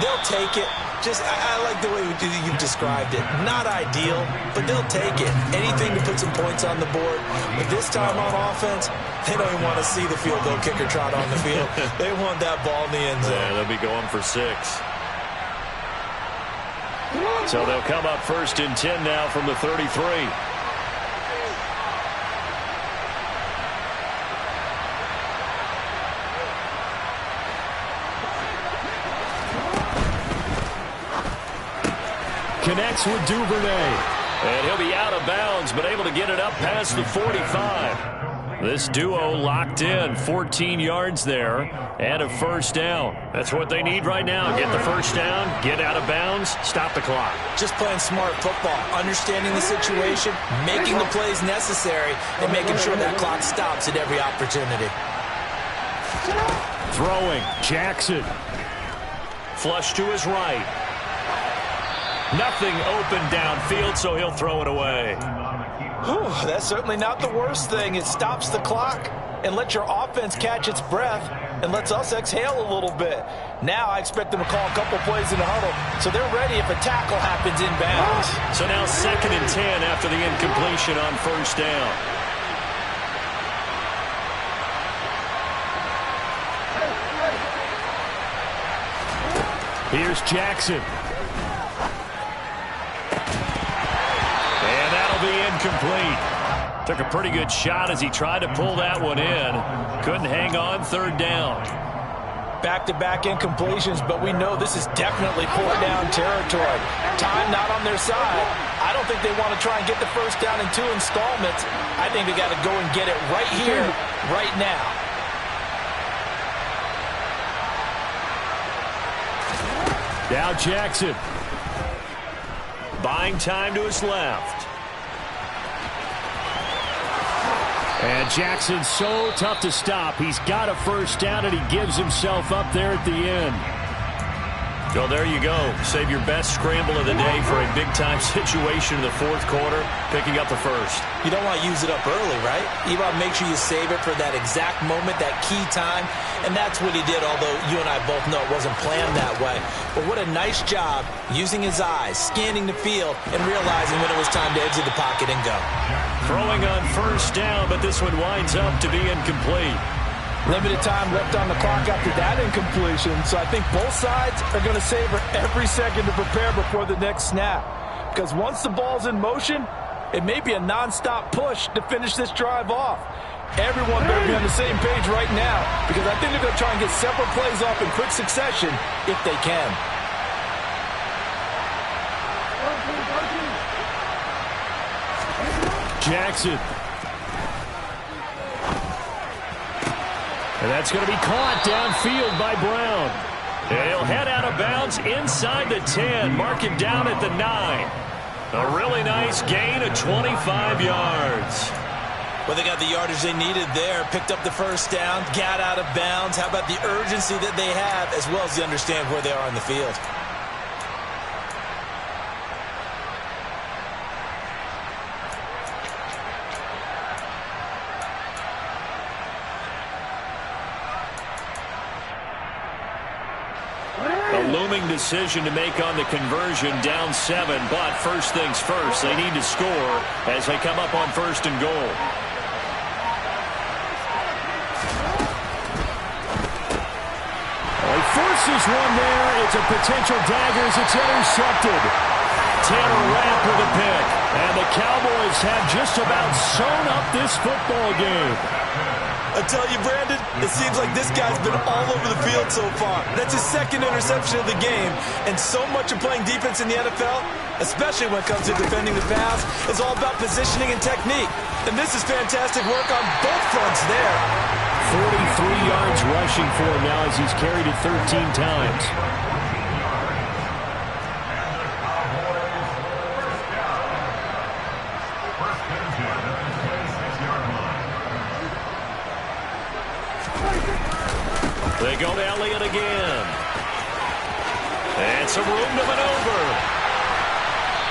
They'll take it. I like the way you've described it. Not ideal, but they'll take it. Anything to put some points on the board. But this time on offense, they don't even want to see the field goal kicker trot on the field. They want that ball in the end zone. Yeah, they'll be going for 6. So they'll come up 1st and 10 now from the 33. Connects with Duvernay. And he'll be out of bounds, but able to get it up past the 45. This duo locked in, 14 yards there, and a 1st down. That's what they need right now. Get the 1st down, get out of bounds, stop the clock. Just playing smart football, understanding the situation, making the plays necessary, and making sure that clock stops at every opportunity. Throwing, Jackson. Flush to his right. Nothing open downfield, so he'll throw it away. Whew, that's certainly not the worst thing. It stops the clock and lets your offense catch its breath and lets us exhale a little bit. Now I expect them to call a couple plays in the huddle, so they're ready if a tackle happens inbounds. So now 2nd and 10 after the incompletion on 1st down. Here's Jackson. Incomplete. Took a pretty good shot as he tried to pull that one in. Couldn't hang on 3rd down. Back-to-back incompletions, but we know this is definitely 4th down territory. Time not on their side. I don't think they want to try and get the 1st down in 2 installments. I think they got to go and get it right here, right now. Now Jackson. Buying time to his left. And Jackson's so tough to stop. He's got a 1st down, and he gives himself up there at the end. So there you go. Save your best scramble of the day for a big-time situation in the 4th quarter, picking up the 1st. You don't want to use it up early, right? You want to make sure you save it for that exact moment, that key time. And that's what he did, although you and I both know it wasn't planned that way. But what a nice job using his eyes, scanning the field, and realizing when it was time to exit the pocket and go. Throwing on 1st down, but this one winds up to be incomplete. Limited time left on the clock after that incompletion, so I think both sides are going to savor every second to prepare before the next snap. Because once the ball's in motion, it may be a nonstop push to finish this drive off. Everyone better be on the same page right now, because I think they're going to try and get several plays off in quick succession if they can. Jackson. And that's going to be caught downfield by Brown. And he'll head out of bounds inside the 10. Mark him down at the 9. A really nice gain of 25 yards. Well, they got the yardage they needed there. Picked up the 1st down, got out of bounds. How about the urgency that they have, as well as they understand where they are on the field? A looming decision to make on the conversion, down 7, but first things first, they need to score as they come up on 1st and goal. He forces one there. It's a potential dagger as it's intercepted. Tanner Rapp with a pick. And the Cowboys have just about sewn up this football game. I tell you, Brandon, it seems like this guy's been all over the field so far. That's his 2nd interception of the game. And so much of playing defense in the NFL, especially when it comes to defending the pass, is all about positioning and technique. And this is fantastic work on both fronts there. 43 yards rushing for him now as he's carried it 13 times. go to Elliott again. And some room to maneuver.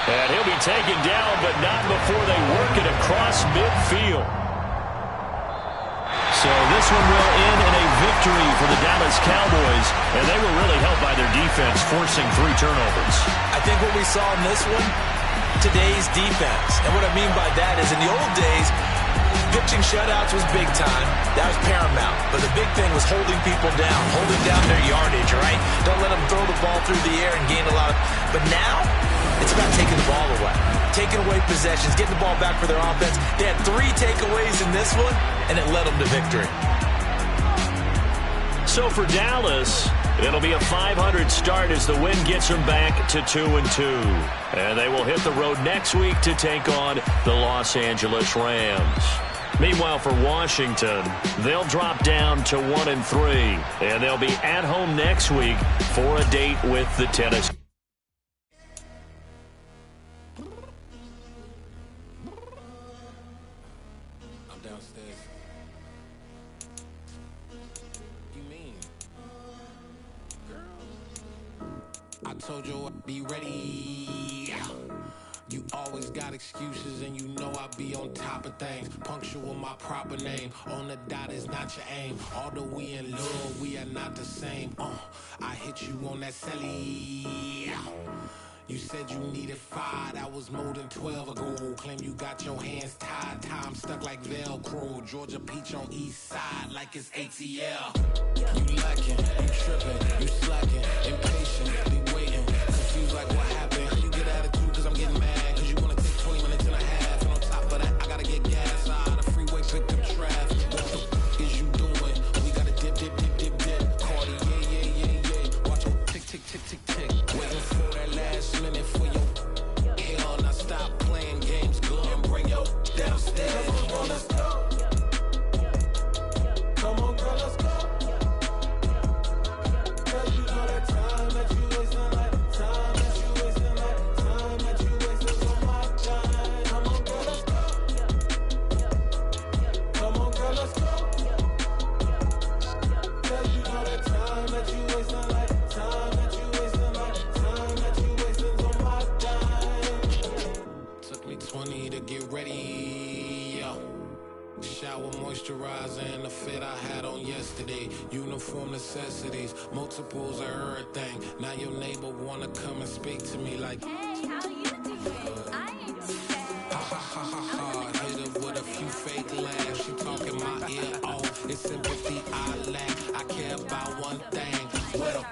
And he'll be taken down, but not before they work it across midfield. So this one will end in a victory for the Dallas Cowboys, and they were really helped by their defense, forcing 3 turnovers. I think what we saw in this one, today's defense. And what I mean by that is in the old days, pitching shutouts was big time. That was paramount. But the big thing was holding people down, holding down their yardage, right? Don't let them throw the ball through the air and gain a lot of... But now, it's about taking the ball away. Taking away possessions, getting the ball back for their offense. They had 3 takeaways in this one, and it led them to victory. So for Dallas, it'll be a 500 start as the win gets them back to 2-2. And they will hit the road next week to take on the Los Angeles Rams. Meanwhile, for Washington, they'll drop down to 1-3. And they'll be at home next week for a date with the Tennessee. I told you I'd be ready. You always got excuses and you know I be on top of things. Punctual my proper name. On the dot is not your aim. Although we in love, we are not the same. I hit you on that celly. You said you needed 5, that was more than 12 ago. Claim you got your hands tied, time stuck like Velcro. Georgia Peach on east side like it's ATL. You lacking, you tripping, you slacking, impatient, waiting, confused like what happened. You get attitude cause I'm getting mad, cause you wanna take 20 minutes and a half. And on top of that, I gotta get gas out of the freeway, pick up traffic. What the f is you doing? We gotta dip, dip, dip, dip, dip. Cardi, yeah. Watch your tick, tick, tick, tick, tick. Waiting for that last minute for your hell. Now stop playing games, go and bring your downstairs. Come on, let's go. Come on, girl, let's go. Cause you know that time that you wasting, like time that you wasting, like time that you wasting on my time. Come on, girl, let's go. Come on, girl, let's go. Cause you know that time that you wasting, like time that you wasting, like time that you wasting on my time. Took me 20 to get ready. Shower moisturizer and the fit I had on yesterday. Uniform necessities, multiples of everything. Now your neighbor wanna come and speak to me like, Hey, how you doing? I ain't too bad. ha ha ha ha ha. Hit her with a few fake laughs. She talking my ear off. It's sympathy I lack. I care about one thing. What up?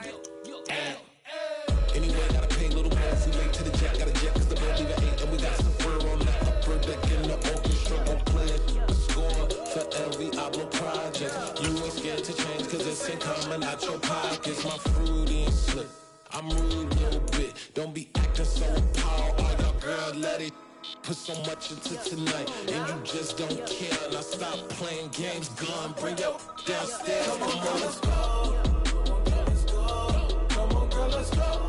Anyway, gotta pay a little more. We late to the jet, got a jet cause the boat leave at 8. And we got some fur on the upper deck in the orchestra. Gon' play a score for every album project. You ain't scared to change cause it's ain't coming out your pockets. My fruity and slick. I'm rude a little bit. Don't be acting so appalled. Oh, your girl, let it put so much into tonight. And you just don't care. Now stop playing games. Gun, bring your downstairs. Come on, girl, let's go. Come on, girl, let's go.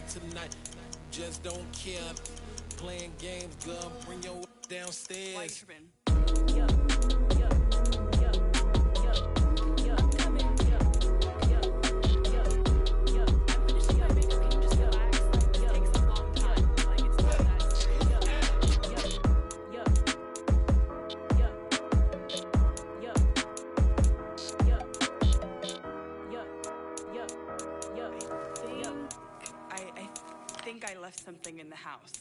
Tonight, just don't care. Playing games, girl, bring your downstairs. I left something in the house.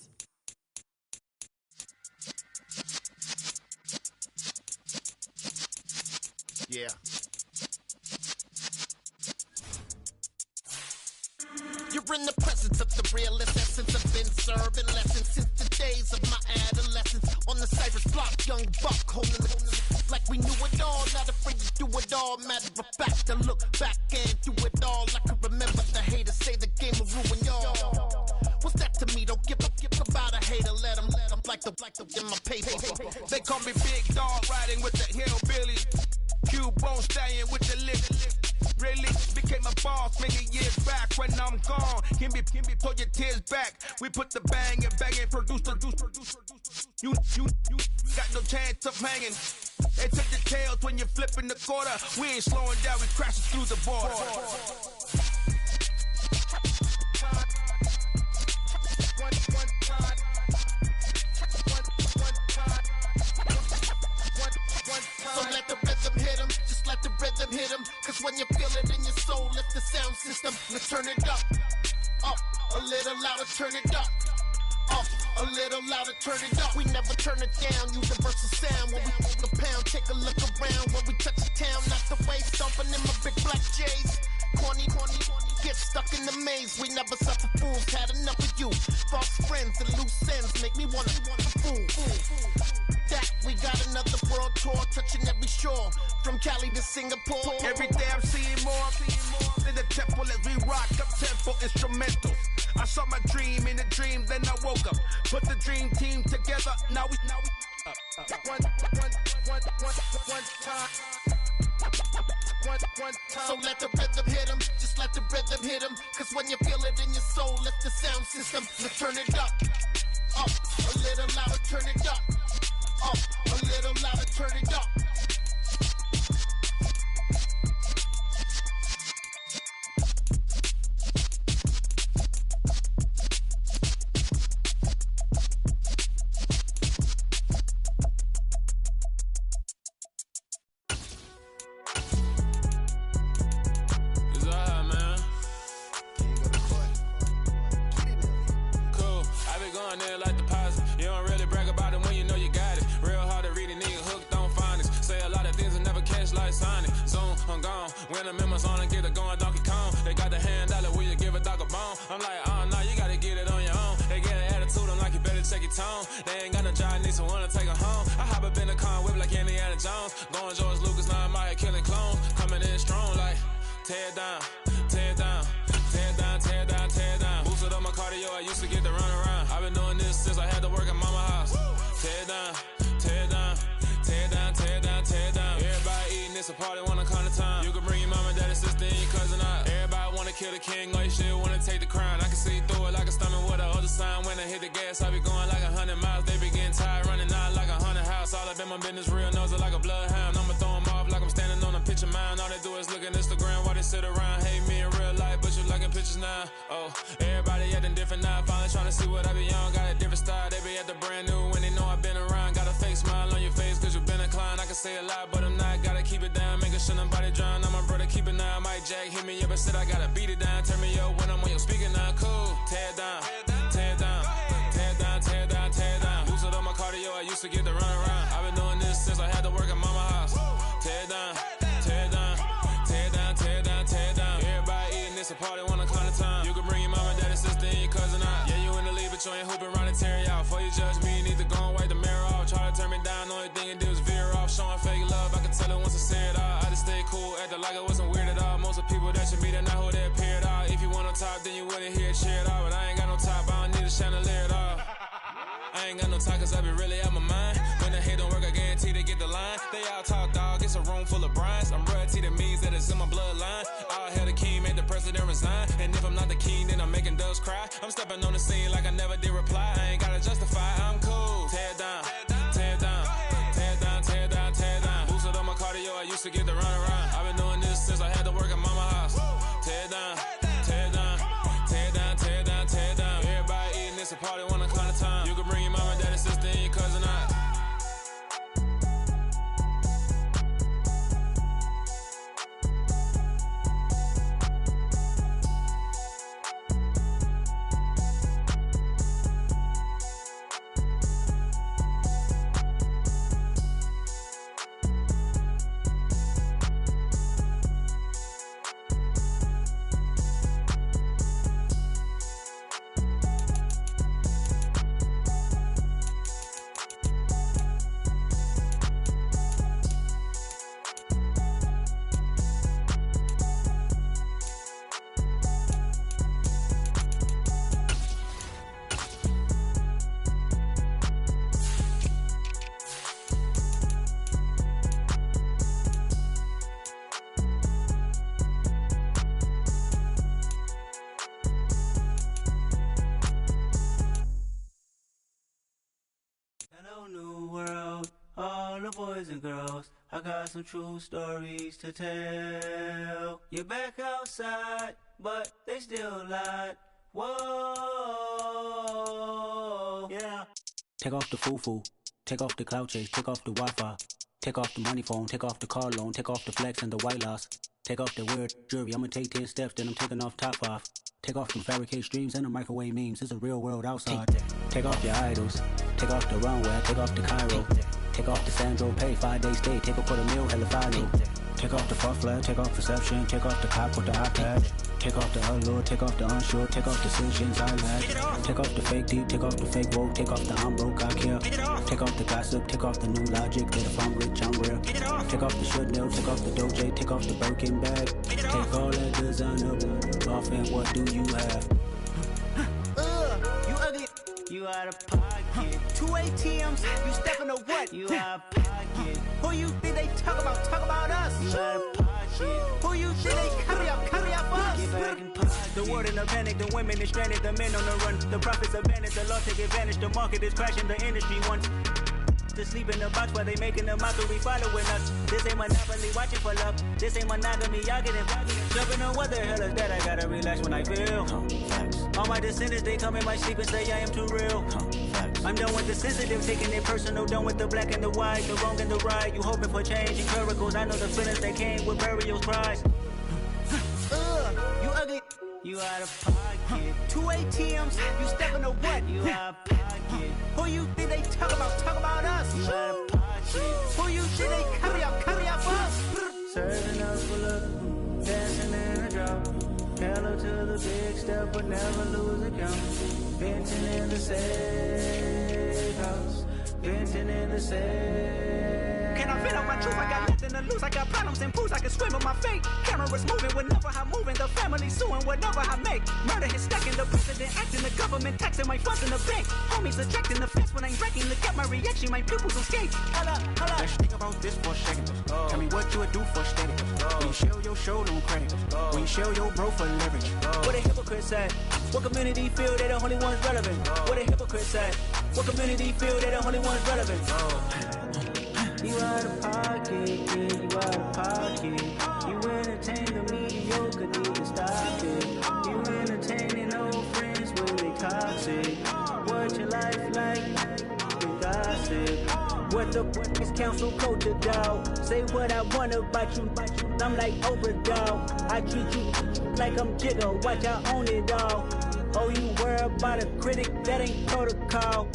Yeah. You're in the presence of the realest essence. I've been serving lessons since the days of my adolescence. On the Cypress block, young buck holding it like we knew it all. Not afraid to do it all. Matter of fact, I look back and do it all. I can remember the haters say the game will ruin y'all. What's that to me? Don't give about a hater. Let them like the in my paper. They call me Big Dog, riding with the hillbillies. Cubone stallion with the lip. Really became a boss many years back. When I'm gone, can be pull your tears back. We put the bang and produce. You got no chance of hanging. They took the tails when you're flipping the quarter. We ain't slowing down, we crashing through the border. So let the rhythm hit him, just let the rhythm hit him. Cause when you feel it in your soul, lift the sound system. Let's turn it up, a little louder, turn it up. A little louder, turn it up. We never turn it down, universal sound. When we hold the pound, take a look around. When we touch the town, not the way, stomping in my big black J's. Corny, get stuck in the maze. We never suffer fools, had enough of you. False friends and loose ends make me wanna fool. That we got another world tour, touching every shore, from Cali to Singapore. Every day I'm seeing more in the temple as we rock up tempo instrumentals. I saw my dream in a dream, then I woke up. Put the dream team together, now we one time. So let the rhythm hit him, just let the rhythm hit him. Cause when you feel it in your soul, lift the sound system. Let's turn it up, a little louder, turn it up. A little louder, turn it up. When the members on and get it going Donkey Kong, they got the hand dollar, will you give a dog a bone? I'm like, oh no, you gotta get it on your own. They get an attitude, I'm like, you better check your tone. They ain't got no job, need someone to take her home. I hop up in the car, whip like Indiana Jones. Going George Lucas, now I'm out here killing clones. Coming in strong like, tear down, tear down, tear down, tear down, tear down. Boosted up my cardio, I used to get to run around. I've been doing this since I had to work at mama house. Tear down, tear down, tear down, tear down, tear down. Everybody eating, it's a party, wanna come to time. You can bring your mama, daddy, sister, and your cousin out. Everybody wanna kill the king, or you shit wanna take the crown. I can see through it like a stomach with a other sign. When I hit the gas, I be going like 100 miles. They be getting tired, running out like 100 house. All up in my business, real nose it like a bloodhound. I'ma throw them off like I'm standing on a picture mound. All they do is look at Instagram while they sit around. Hate me in real life, but you liking pictures now. Oh, everybody acting different now. Finally trying to see what I be on. Got a different style, they be at the brand new when they know I've been around. Got a fake smile on your face cause you been inclined. I can say a lot, but I'm not. Gotta keep it down, making sure nobody drown. I'm my brother, keep it now. Mike Jack hit me up and said I gotta beat it down. Turn me up when I'm on your speaker now. Cool, tear down, tear down, tear down, tear down, tear down. Boosted up my cardio, I used to get to run around. I've been doing this since I had to work at mama house. Tear down, tear down, tear down, tear down, tear down. Everybody eating, it's a party, wanna come to time. You can bring your mama, daddy, sister, and your cousin out. Yeah, you in the lead, but you ain't hooping around and tear you out. Before you judge me, you need to go and wipe the mirror off. Try to turn me down, only thing you do is veer off. Showing fake love, I can tell it once I say it all. I just stay cool, acting like I wasn't weird at all. Most of the people that you meet are not who they appear at all. If you want on top, then you wouldn't hear it cheer at all. But I ain't got no top, I don't need a chandelier at all. I ain't got no time cause I be really out my mind. When the hate don't work, I guarantee they get the line. They all talk dog, it's a room full of brines. I'm royalty, that means that it's in my bloodline. All hell the king, made the president resign. And if I'm not the king, then I'm making doves cry. I'm stepping on the scene like I never did reply. I ain't gotta justify, I'm cool. Tear down, tear down, tear down, tear down, tear down. Boosted up my cardio, I used to get to run around. I've been doing this since I had to work at mama house. Tear down, tear down, tear down, tear down, tear down. Everybody eating, it's a party, wanna come to time. You can bring your mama, daddy, sister, and your cousin out. boys and girls, I got some true stories to tell. You're back outside, but they still lied. Whoa, yeah. Take off the foo-foo, take off the cloud chase, take off the Wi-Fi, take off the money phone, take off the car loan, take off the flex and the white loss, take off the weird jewelry. I'ma take 10 steps, then I'm taking off top 5. Take off them fabricated streams and the microwave memes. It's a real world outside. Take off your idols, take off the runway, take off the Cairo, take off the Sandro Pay, 5-day stay, take a $250,000 hella follow. Take off the fuck flag, take off perception, take off the cop with the iPad. Take off the allure, take off the unsure, take off decisions I lack. Take off the fake deep, take off the fake woke, take off the I'm broke, I care. Take off the gossip, take off the new logic, that if I'm rich, I'm real. Take off the Chanel, take off the Doja, take off the Birkin bag. Take all that designer off and what do you have? You ugly, you out of pocket. 2 ATMs, you stepping to what? You out of pocket. Who you think they talk about? Talk about us. You out of pocket. Who you think they carry up for us? Get back in pocket. The world in a panic, the women is stranded, the men on the run. The profits abandoned, the law take advantage. The market is crashing, the industry wants to sleep in the box while they making a mockery following us. This ain't monopoly, watching for love. This ain't monogamy, y'all getting jumping on what the hell is that? I gotta relax when I feel. All my descendants, they come in my sleep and say I am too real. I'm done with the sensitive, taking it personal. Done with the black and the white, the wrong and the right. You hoping for change and miracles. I know the feelings that came with burial cries. You ugly, you out of pocket. 2 ATMs, you stepping to what? You out of pocket. Who you think they talk about? Talk about us. You out of pocket. Who you think they carry up for us? Serving up for love, dancing in a drop. Hello to the big step, but never lose a count. Venting in the safe house, venting in the safe. Can I fit on my truth? I got nothing to lose. I got problems and pools. I can swim with my fate. Cameras moving whenever I'm moving. The family suing whatever I make. Murder is stacking. The president acting. The government taxing my funds in the bank. Homies attracting the fence when I'm wrecking. Look at my reaction. My pupils escape. Holla. Let's think about this for a second. Tell me what you would do for status. When you show your show, no credit. When you show your bro for leverage. What a hypocrite said. What community feel they the only ones relevant? What a hypocrite said. What community feel they the only ones relevant? You out of pocket, yeah, you out of pocket. You entertain the mediocre, need to stop it. You entertaining old friends when they toxic. What your life like? You gossip. What the fuck is council culture, dog? Say what I want about you. I'm like overdog. I treat you like I'm Jigga. Watch I own it all. Oh, you worry about a critic? That ain't protocol.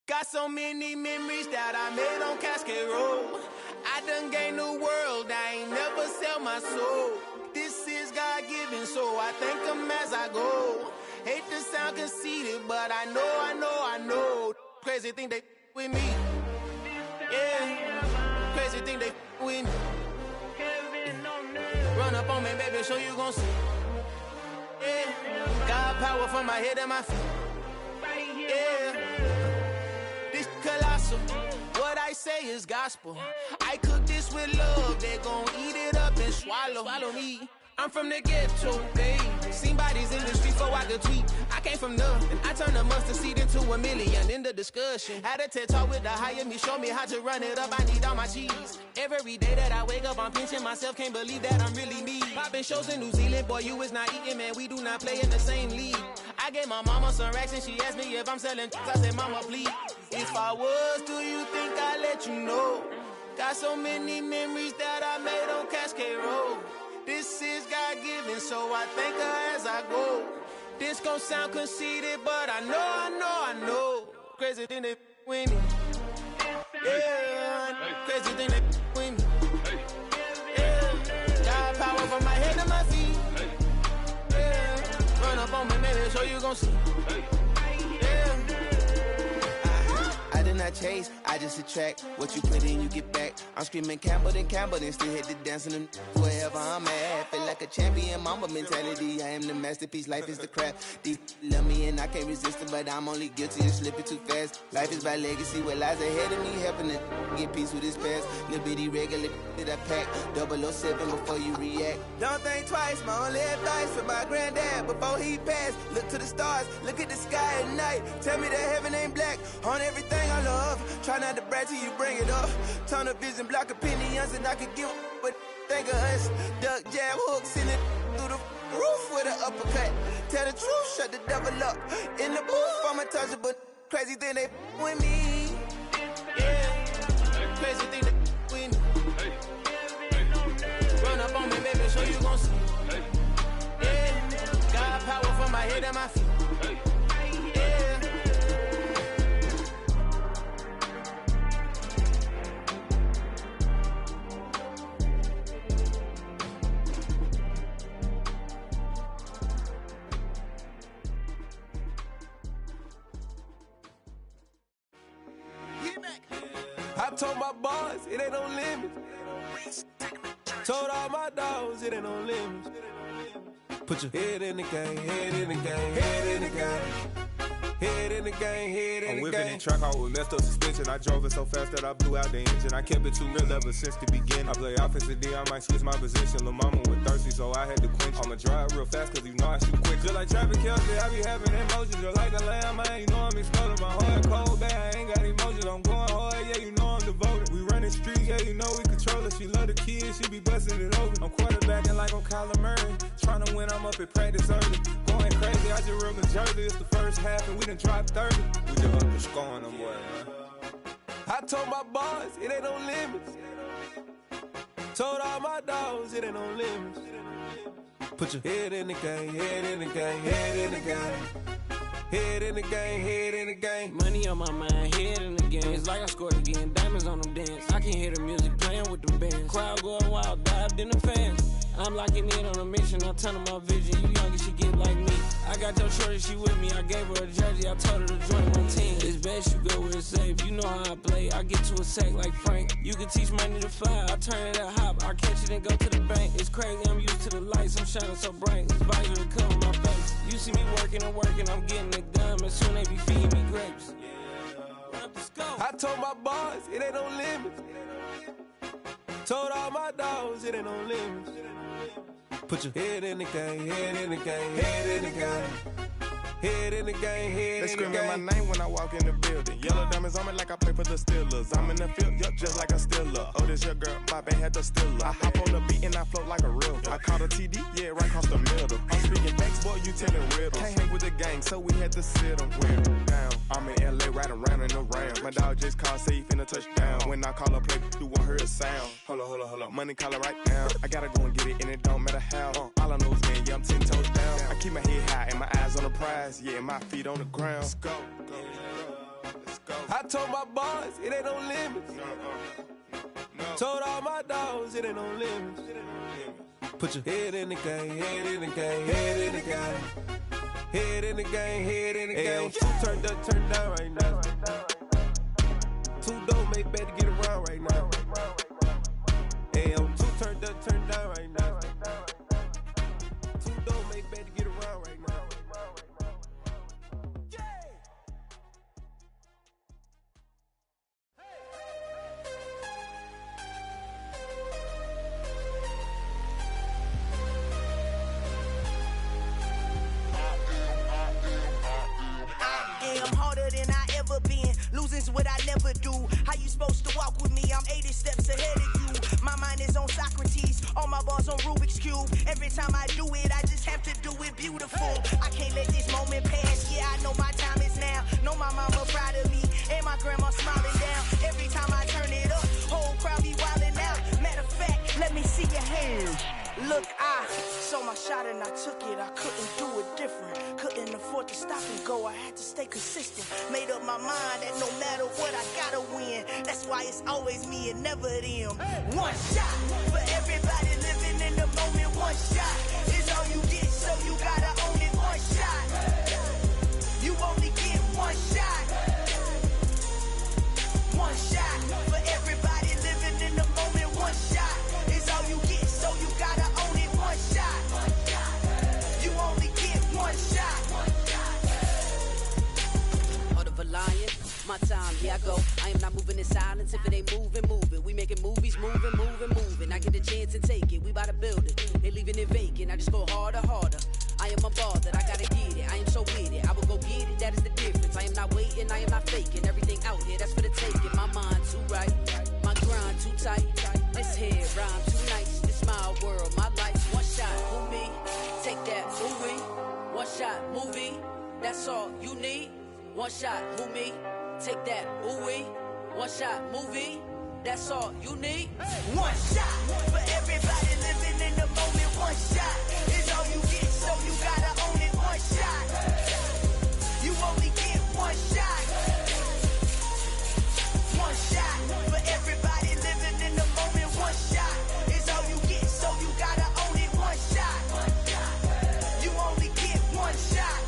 Got so many memories that I made on Cascade Road. I done gained the world, I ain't never sell my soul. This is God-given, so I thank him as I go. Hate to sound conceited, but I know. Crazy thing they with me. Yeah, crazy thing they with me. Run up on me, baby, so you gon' see. Yeah, got power from my head and my feet. Yeah. Colossal, what I say is gospel. I cook this with love, they gon' eat it up and swallow me. I'm from the ghetto, babe. Seen bodies in the streets before I could tweet. I came from nothing. I turned a mustard seed into a million in the discussion. Had a TED talk with the higher me, show me how to run it up. I need all my cheese. Every day that I wake up, I'm pinching myself. Can't believe that I'm really me. Popping shows in New Zealand, boy, you is not eating, man. We do not play in the same league. I gave my mama some racks and she asked me if I'm selling. I said, mama, please. If I was, do you think I'd let you know? Got so many memories that I made on Cascade Road. This is God-given, so I thank her as I go. This gon' sound conceited, but I know. Crazy thing they with me. Yeah, crazy thing they with me. Yeah, got power from my head to my feet. Yeah, run up on me, maybe, so you gon' see. Yeah. I did not chase, I just attract. What you put in, you get back. I'm screaming Campbell, then still hit the dance and wherever I'm at. Feel like like a champion, mama mentality. I am the masterpiece, life is the craft. These love me and I can't resist it, but I'm only guilty of slipping too fast. Life is by legacy, what lies ahead of me, helping to get peace with his past. Little bitty regular that I pack, 007 before you react. Don't think twice, my only advice for my granddad before he passed. Look to the stars, look at the sky at night. Tell me that heaven ain't black on everything I love. Try not to brag till you bring it up. Tunnel vision, block opinions, and I could give but think of us. Duck jab hooks in it through the roof with an uppercut. Tell the truth, shut the devil up. In the booth, I'm untouchable. Crazy thing they with me. Yeah, crazy thing they with me. Run up on me, baby, so you gon' see. Yeah, got power from my head and my feet. I told my boys, it ain't no limits. Told all my dogs, it ain't no limits. Put your head in the game, head in the game, head in the game. Head in the game, head in the game. I'm whipping the track out with messed up suspension. I drove it so fast that I blew out the engine. I kept it too real ever since the beginning. I play offensive D, I might switch my position. Lil' mama was thirsty, so I had to quench. I'ma drive real fast, cause you know I shoot quick. Just like traffic Kelsey, I be having emotions. Just like a lamb, man, you know I'm exploding. My heart cold, bad, I ain't got emotions. I'm going hard, yeah, you know I'm devoted. We running streets, yeah, you know we control it. She love the kids, she be busting it over. I'm quarterbacking like I'm Kyler Murray. Trying to win, I'm up at practice early. Going crazy, I just real the jersey. It's the first half, and we done dropped 30. We just up to scoring them, boy, man. I told my boys, it ain't no limits. Told all my dogs, it ain't no limits. Put your head in the game, head in the game, head in the game. Head in the game, head in the game. Money on my mind, head in the game. It's like I scored again, diamonds on them dance. I can hear the music playing with them bands. Crowd going wild, dived in the fans. I'm locking in on a mission, I'm turning my vision. You young and she get like me. I got your shorty, she with me. I gave her a jersey, I told her to join my team. It's best you go where it's safe. You know how I play. I get to a sack like Frank. You can teach money to fly. I turn it at hop. I catch it and go to the bank. It's crazy, I'm used to the lights. I'm shining so bright. This visor to cover my face. You see me working and working. I'm getting it done. And soon they be feeding me grapes. I told my boys, it ain't no limits. Told all my dogs, it ain't no limits. Put your head in the game, head in the game, head in the game. Head in the game, head they in the game. They screaming my name when I walk in the building. Yellow diamonds on me like I play for the Steelers. I'm in the field, yup, just like a Steeler. Oh, this your girl, my band had the Steeler. I hop on the beat and I float like a river. I caught a TD, yeah, right across the middle. I'm speaking facts, boy, you telling riddles. Can't hang with the gang, so we had to sit them down. I'm in LA, riding around in the round. My dog just called, say he finna touchdown. When I call a play, you won't hear a sound. Hold up, money call it right down. I gotta go and get it, and it don't matter how. All I know is, man, yeah, I'm 10 toes down. I keep my head high and my eyes on the prize. Yeah, my feet on the ground. Let's go. I told my boys, it ain't no limits. Told all my dogs, it ain't no limits. Put your head in the game, head in the game, head in the game. Head in the game, head in the game. Two turned up, turned down right now. Two dope, make better get around right now. Hey, I'm two turned up, turned down right now. Two dope, make better get around right now. I'm harder than I ever been. Losing's what I never do. How you supposed to walk with me? I'm 80 steps ahead of you. My mind is on Socrates. All my bars on Rubik's Cube. Every time I do it, I just have to do it beautiful. I can't let this moment pass. Yeah, I know my time is now. Know my mama proud of me. And my grandma smiling down. Every time I turn it up, whole crowd be wildin' out. Matter of fact, let me see your hands. Look, I saw my shot and I took it. I couldn't do it different. Couldn't afford to stop and go. I had to stay consistent. Made up my mind that no matter what, I gotta win. That's why it's always me and never them. One shot for everybody living in the moment. One shot is all you get, so you gotta own it. One shot. You only get one shot. One shot for everybody living in the moment. One shot is all you get, so you gotta own it. One shot. time, here I go. I am not moving in silence. If it ain't moving, moving. We making movies, moving, moving, moving. I get a chance and take it. We bout to build it. They leaving it vacant. I just go harder, harder. I am a ball that I gotta get it. I am so with it. I will go get it. That is the difference. I am not waiting. I am not faking. Everything out here, that's for the taking. My mind too right. My grind too tight. This head rhyme too nice. This my world, my life. One shot, who me? Take that, movie. One shot, movie. That's all you need. One shot, who me? Take that, ooh-wee. One shot, movie. That's all you need. One shot for everybody living in the moment. One shot is all you get, so you gotta own it. One shot. You only get one shot. One shot for everybody living in the moment. One shot is all you get, so you gotta own it. One shot. You only get one shot.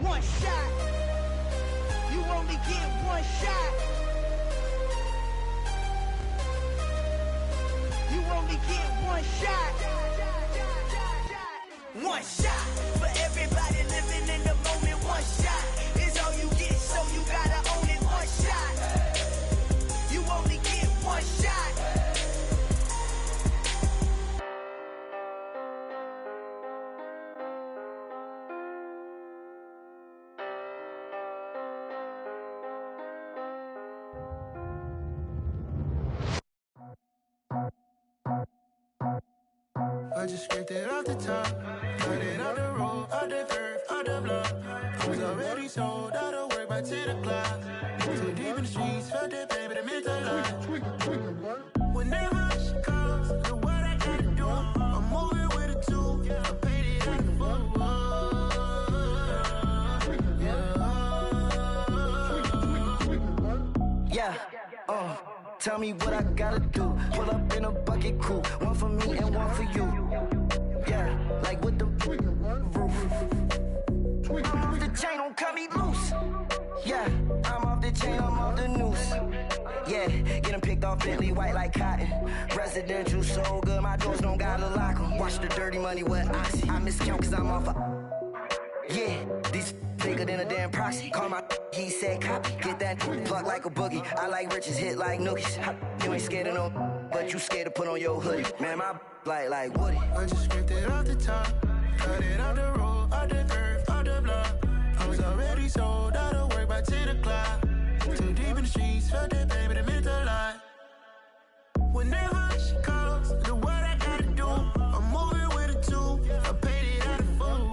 One shot. You only get one shot. You only get one shot. One shot for everybody living in the moment. One shot is all you get, so you gotta own it. One shot. You only get one shot. I just scraped it off the top, cut it off the road, off the curve, off the block. I was already sold out of work by 10 o'clock. Too deep in the streets, felt that pain, but it meant a lot. Whenever she calls, know what I gotta do. I'm moving with a two, I paid it out the full. Yeah, tell me what I gotta do. Pull up in a bucket crew, one for me and one for you. Yeah, like with the roof. I'm off the chain, don't cut me loose. Yeah, I'm off the chain, I'm off the noose. Yeah, get them picked off Bentley, white like cotton. Residential so good, my doors don't gotta lock them. Watch the dirty money with oxy. I miscount cause I'm off a... Yeah, these bigger than a damn proxy. Call my he said copy. Get that plug like a boogie. I like riches, hit like nookies. You ain't scared of no, but you scared to put on your hoodie. Man, my like Woody. I just scraped it off the top, cut it off the road, off the curve, off the block. I was already sold out of work by 10 o'clock. Too deep in the streets, felt that pain, but it meant a lot. Whenever she calls, know what I gotta do. I'm moving with a two, I paid it out of full.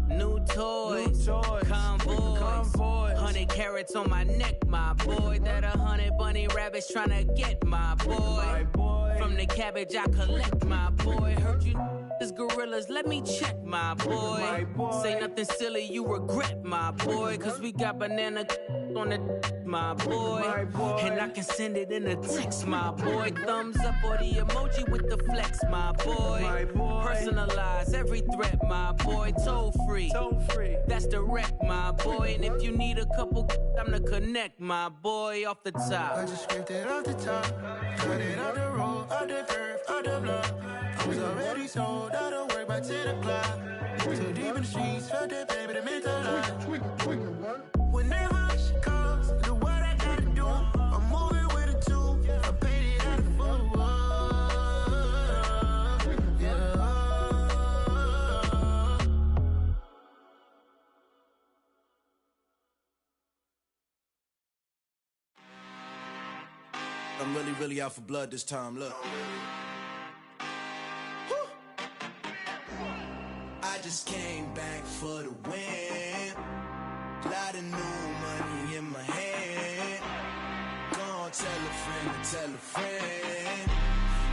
New toys, convoys, 100 carats on my neck, my boy. That 100 bunny rabbits tryna get my boy. From the cabbage I collect, my boy. Heard you is gorillas, let me check, my boy. Say nothing silly, you regret, my boy. Cause we got banana on the my boy. And I can send it in a text, my boy. Thumbs up or the emoji with the flex, my boy. Personalize every threat, my boy. Toll free, that's direct, my boy. And if you need a couple, I'm to connect, my boy, off the top. I just scraped it off the top, cut it off the road, off the curve, off the block. I was already sold out of work by 10 o'clock. Too deep in the streets, felt that pain, but it meant a lot. Whenever she calls, know what I gotta do. I'm moving with a two, I paid it out of full. I'm really out for blood this time, look. I just came back for the win. Lot of new money in my hand. Gonna tell a friend to tell a friend.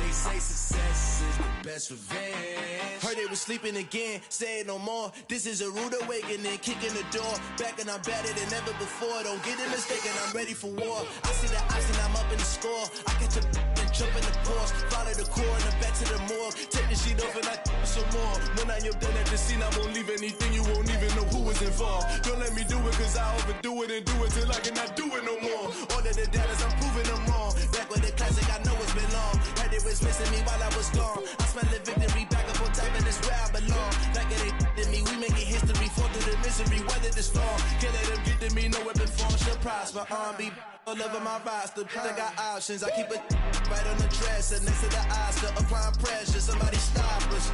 They say success is the best revenge. Heard they was sleeping again, say it no more. This is a rude awakening, kicking the door. Back and I'm better than ever before. Don't get it mistaken, I'm ready for war. I see the option, I'm up in the score. I catch a and Jump in the Porsche, follow the core and the back to the morgue. Take the sheet off and I some more. When I am done at the scene, I won't leave anything. You won't even know who was involved. Don't let me do it, cause I overdo it and do it till I cannot do it no more. All of the doubters, I'm proving them wrong. Back with the classic, I know it's been long. Heard it was missing me while I was gone. I smell the victory back up on top, and it's where I belong. Like it ain't to me, we making history. Fall through the misery, weather the storm. Can't let them get to me, no weapon form shall prosper. R&B all over my roster, I got options. I keep it right on the dresser, next to the Oscar. Applying pressure, somebody stop us.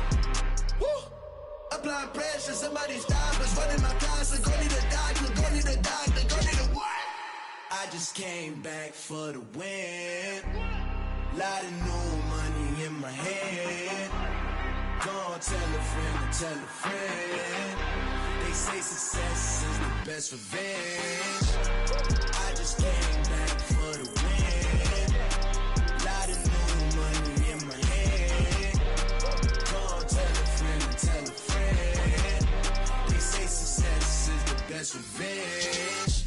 Woo! Applying pressure, somebody stop us. Running my closet, go need a doctor, go need a doctor, go need a what? I just came back for the win. Lot of new money in my hand. Go tell a friend and tell a friend. They say success is the best revenge. I just came back for the win. Lot of new money in my hand. Go tell a friend and tell a friend. They say success is the best revenge.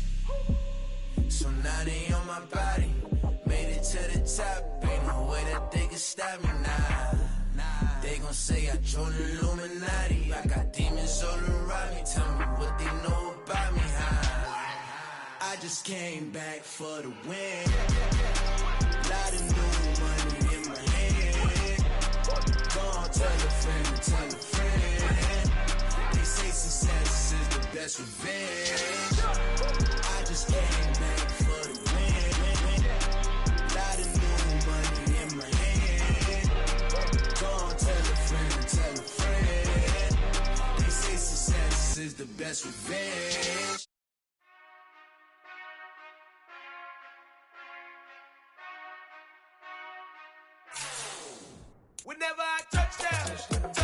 So now they on my body. Made it to the top. Ain't no way that they can stop me now. They gon' say I joined the Illuminati. I got demons all around me. Tell me what they know about me, huh? I just came back for the win. Lot of new money in my hand. Go on, tell a friend and tell a friend. They say success is the best revenge. I just came back for the win. Lot of new money in my hand. Go on, tell a friend and tell a friend. They say success is the best revenge. Whenever I touch down,